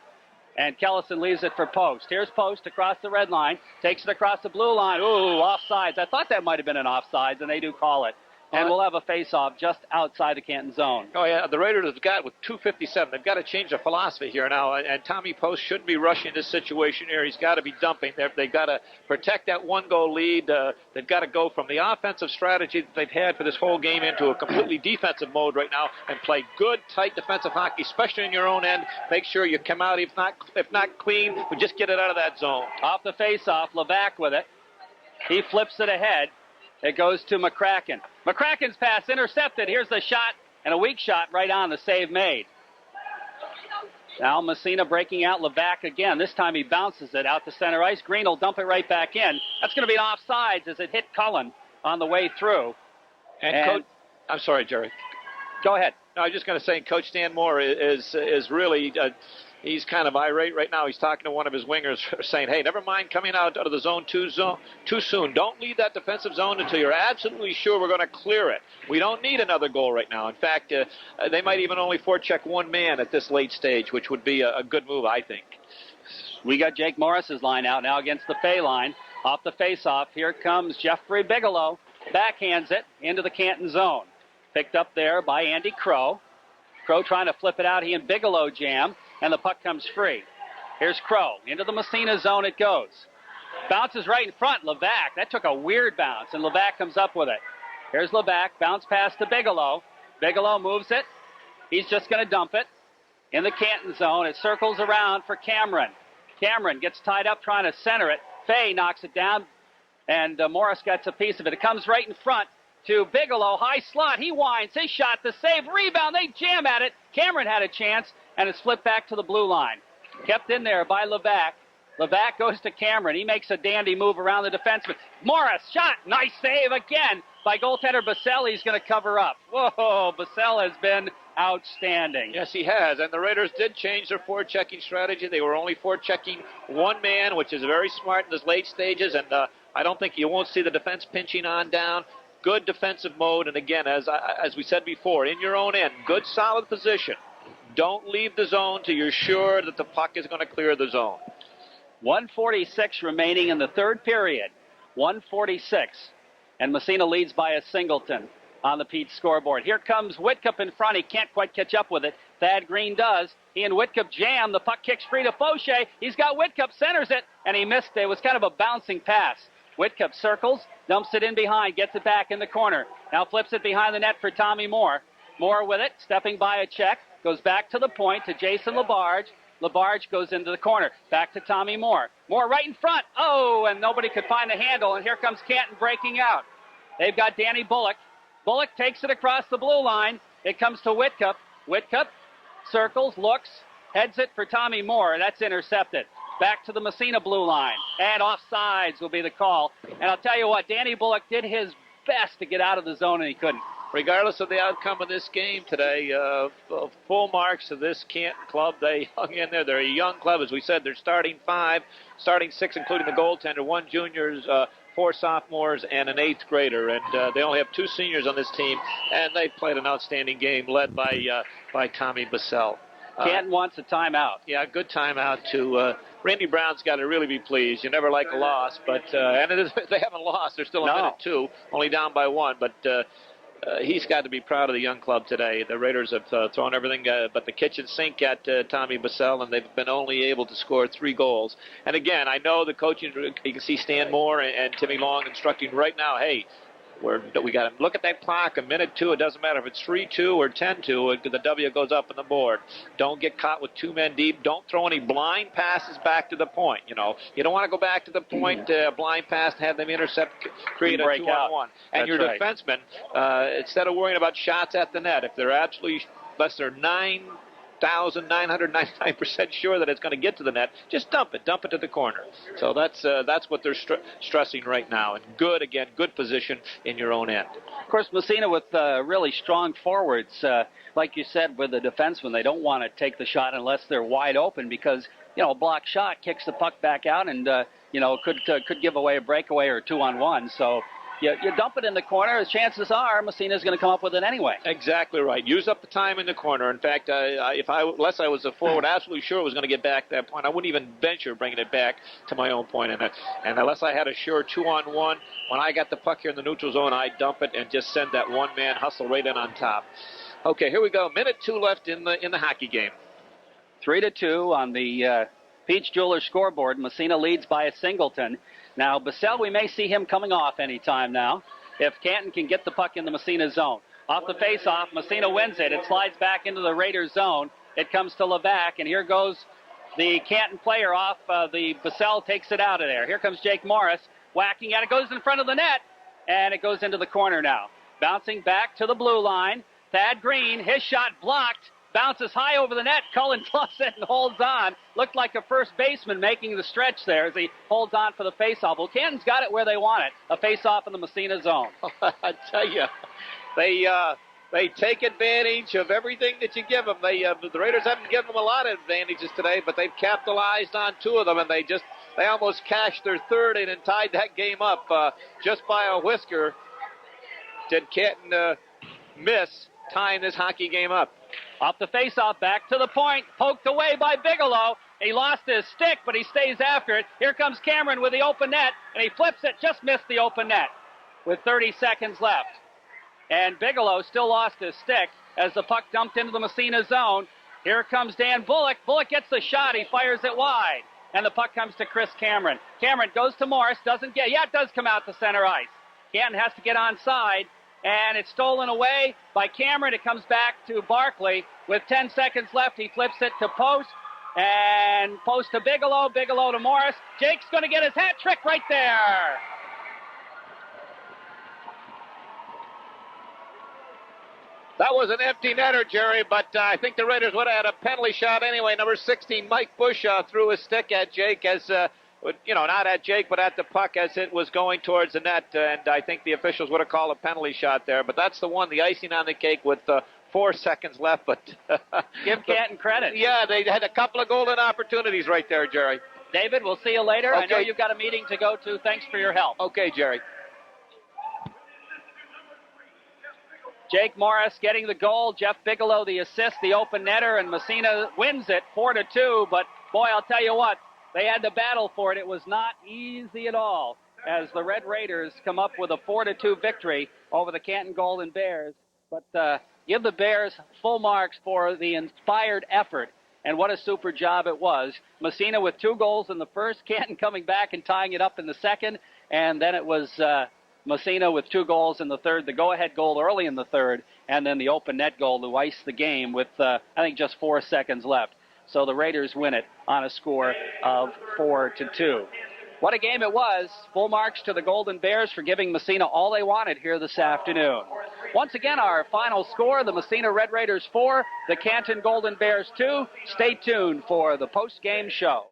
and Kellison leaves it for Post. Here's Post across the red line, takes it across the blue line. Ooh, offsides. I thought that might have been an offsides, and they do call it. And we'll have a face-off just outside the Canton zone. Oh, yeah, the Raiders have got with 2:57. They've got to change their philosophy here now, and Tommy Post shouldn't be rushing this situation here. He's got to be dumping. They've got to protect that one-goal lead. They've got to go from the offensive strategy that they've had for this whole game into a completely defensive mode right now and play good, tight defensive hockey, especially in your own end. Make sure you come out, if not clean, but just get it out of that zone. Off the face-off, Levac with it. He flips it ahead. It goes to McCracken. McCracken's pass intercepted. Here's the shot, and a weak shot right on the save made. Now Massena breaking out. Levac again. This time he bounces it out to center ice. Green will dump it right back in. That's going to be an offsides as it hit Cullen on the way through. And Coach, I'm sorry, Jerry. Go ahead. No, I was just going to say Coach Stan Moore is really He's kind of irate right now. He's talking to one of his wingers saying, hey, never mind coming out of the zone too soon. Don't leave that defensive zone until you're absolutely sure we're going to clear it. We don't need another goal right now. In fact, they might even only forecheck one man at this late stage, which would be a good move, I think. We got Jake Morris's line out now against the Fay line. Off the face-off, here comes Jeffrey Bigelow. Backhands it into the Canton zone. Picked up there by Andy Crow. Crow trying to flip it out. He and Bigelow jam, and the puck comes free. Here's Crow. Into the Massena zone it goes. Bounces right in front. Levac. That took a weird bounce, and Levac comes up with it. Here's Levac. Bounce pass to Bigelow. Bigelow moves it. He's just going to dump it. In the Canton zone, it circles around for Cameron. Cameron gets tied up trying to center it. Fay knocks it down, and Morris gets a piece of it. It comes right in front to Bigelow. High slot. He winds. His shot. The save. Rebound. They jam at it. Cameron had a chance, and it's flipped back to the blue line. Kept in there by Levac. Levac goes to Cameron. He makes a dandy move around the defenseman. Morris, shot. Nice save again by goaltender Bassell. He's going to cover up. Whoa, Bassell has been outstanding. Yes, he has. And the Raiders did change their forechecking strategy. They were only forechecking one man, which is very smart in the late stages. And I don't think you won't see the defense pinching on down. Good defensive mode. And again, as we said before, in your own end, good solid position. Don't leave the zone till you're sure that the puck is going to clear the zone. 1:46 remaining in the third period. 1:46. And Massena leads by a singleton on the Pete scoreboard. Here comes Whitcup in front. He can't quite catch up with it. Thad Green does. He and Whitcup jam. The puck kicks free to Fauché. He's got Whitcup, centers it, and he missed it. It was kind of a bouncing pass. Whitcup circles, dumps it in behind, gets it back in the corner. Now flips it behind the net for Tommy Moore. Moore with it, stepping by a check. Goes back to the point to Jason Labarge. Labarge goes into the corner. Back to Tommy Moore. Moore right in front. Oh, and nobody could find the handle, and here comes Canton breaking out. They've got Danny Bullock. Bullock takes it across the blue line. It comes to Whitcup. Whitcup circles, looks, heads it for Tommy Moore. That's intercepted. Back to the Massena blue line. And offsides will be the call. And I'll tell you what, Danny Bullock did his best to get out of the zone, and he couldn't. Regardless of the outcome of this game today, full marks to this Canton club. They hung in there. They're a young club. As we said, they're starting 5, starting 6, including the goaltender, 1 juniors, 4 sophomores, and an 8th grader. And they only have 2 seniors on this team, and they played an outstanding game led by Tommy Bassell. Canton wants a timeout. Yeah, good timeout too. Randy Brown's got to really be pleased. You never like a loss, but they haven't lost. They're still in minute 2, only down by 1, but he's got to be proud of the young club today. The Raiders have thrown everything but the kitchen sink at Tommy Bassell, and they've been only able to score 3 goals. And again, I know the coaching, you can see Stan Moore and Timmy Long instructing right now, hey, we got to look at that clock, a minute 2. It doesn't matter if it's 3-2 or 10-2. The W goes up on the board. Don't get caught with 2 men deep. Don't throw any blind passes back to the point. You don't want to go back to the point, blind pass, and have them intercept, create a 2-on-1. And your defensemen, instead of worrying about shots at the net, if they're absolutely less than 9,999% sure that it's going to get to the net, just dump it to the corner. So that's what they're stressing right now. And good position in your own end. Of course, Massena with really strong forwards, like you said, with the defensemen, they don't want to take the shot unless they're wide open because a block shot kicks the puck back out and could give away a breakaway or 2-on-1. So. You dump it in the corner, the chances are Massena's going to come up with it anyway. Exactly right. Use up the time in the corner. In fact, unless I was a forward absolutely sure it was going to get back that point, I wouldn't even venture bringing it back to my own point. And unless I had a sure 2-on-1, when I got the puck here in the neutral zone, I'd dump it and just send that one-man hustle right in on top. Okay, here we go. Minute 2 left in the hockey game. 3-2 on the Peach Jewelers scoreboard. Massena leads by a singleton. Now, Bassell, we may see him coming off any time now if Canton can get the puck in the Massena zone. Off the face-off, Massena wins it. It slides back into the Raiders zone. It comes to Levac, and here goes the Canton player off. The Bassell takes it out of there. Here comes Jake Morris, whacking at it. Goes in front of the net, and it goes into the corner now. Bouncing back to the blue line. Thad Green, his shot blocked. Bounces high over the net. Cullen fluffs it and holds on. Looked like a first baseman making the stretch there as he holds on for the faceoff. Well, Canton's got it where they want it. A faceoff in the Massena zone. I tell you, they They take advantage of everything that you give them. The Raiders haven't given them a lot of advantages today, but they've capitalized on 2 of them, and they almost cashed their third and tied that game up just by a whisker. Did Canton miss tying this hockey game up? Off the faceoff, back to the point, poked away by Bigelow. He lost his stick, but he stays after it. Here comes Cameron with the open net, and he flips it, just missed the open net with 30 seconds left. And Bigelow still lost his stick as the puck dumped into the Massena zone. Here comes Dan Bullock. Bullock gets the shot. He fires it wide. And the puck comes to Chris Cameron. Cameron goes to Morris. Doesn't get. Yeah, it does come out to center ice. Canton has to get onside. And it's stolen away by Cameron. It comes back to Barkley. With 10 seconds left, he flips it to Post. And Post to Bigelow. Bigelow to Morris. Jake's going to get his hat trick right there. That was an empty netter, Jerry, but I think the Raiders would have had a penalty shot anyway. Number 16, Mike Bush, threw his stick at Jake as, not at Jake, but at the puck as it was going towards the net, and I think the officials would have called a penalty shot there. But that's the one, the icing on the cake with 4 seconds left. But give Canton credit. Yeah, they had a couple of golden opportunities right there, Jerry. David, we'll see you later. Okay. I know you've got a meeting to go to. Thanks for your help. Okay, Jerry. Jake Morris getting the goal. Jeff Bigelow the assist, the open netter, and Massena wins it 4-2. But, boy, I'll tell you what, they had to battle for it. It was not easy at all as the Red Raiders come up with a 4-2 victory over the Canton Golden Bears. But give the Bears full marks for the inspired effort, and what a super job it was. Massena with 2 goals in the first, Canton coming back and tying it up in the second, and then it was Massena with 2 goals in the third, the go-ahead goal early in the third, and then the open net goal to ice the game with, I think, just 4 seconds left. So the Raiders win it on a score of 4-2. What a game it was. Full marks to the Golden Bears for giving Massena all they wanted here this afternoon. Once again, our final score, the Massena Red Raiders 4, the Canton Golden Bears 2. Stay tuned for the post-game show.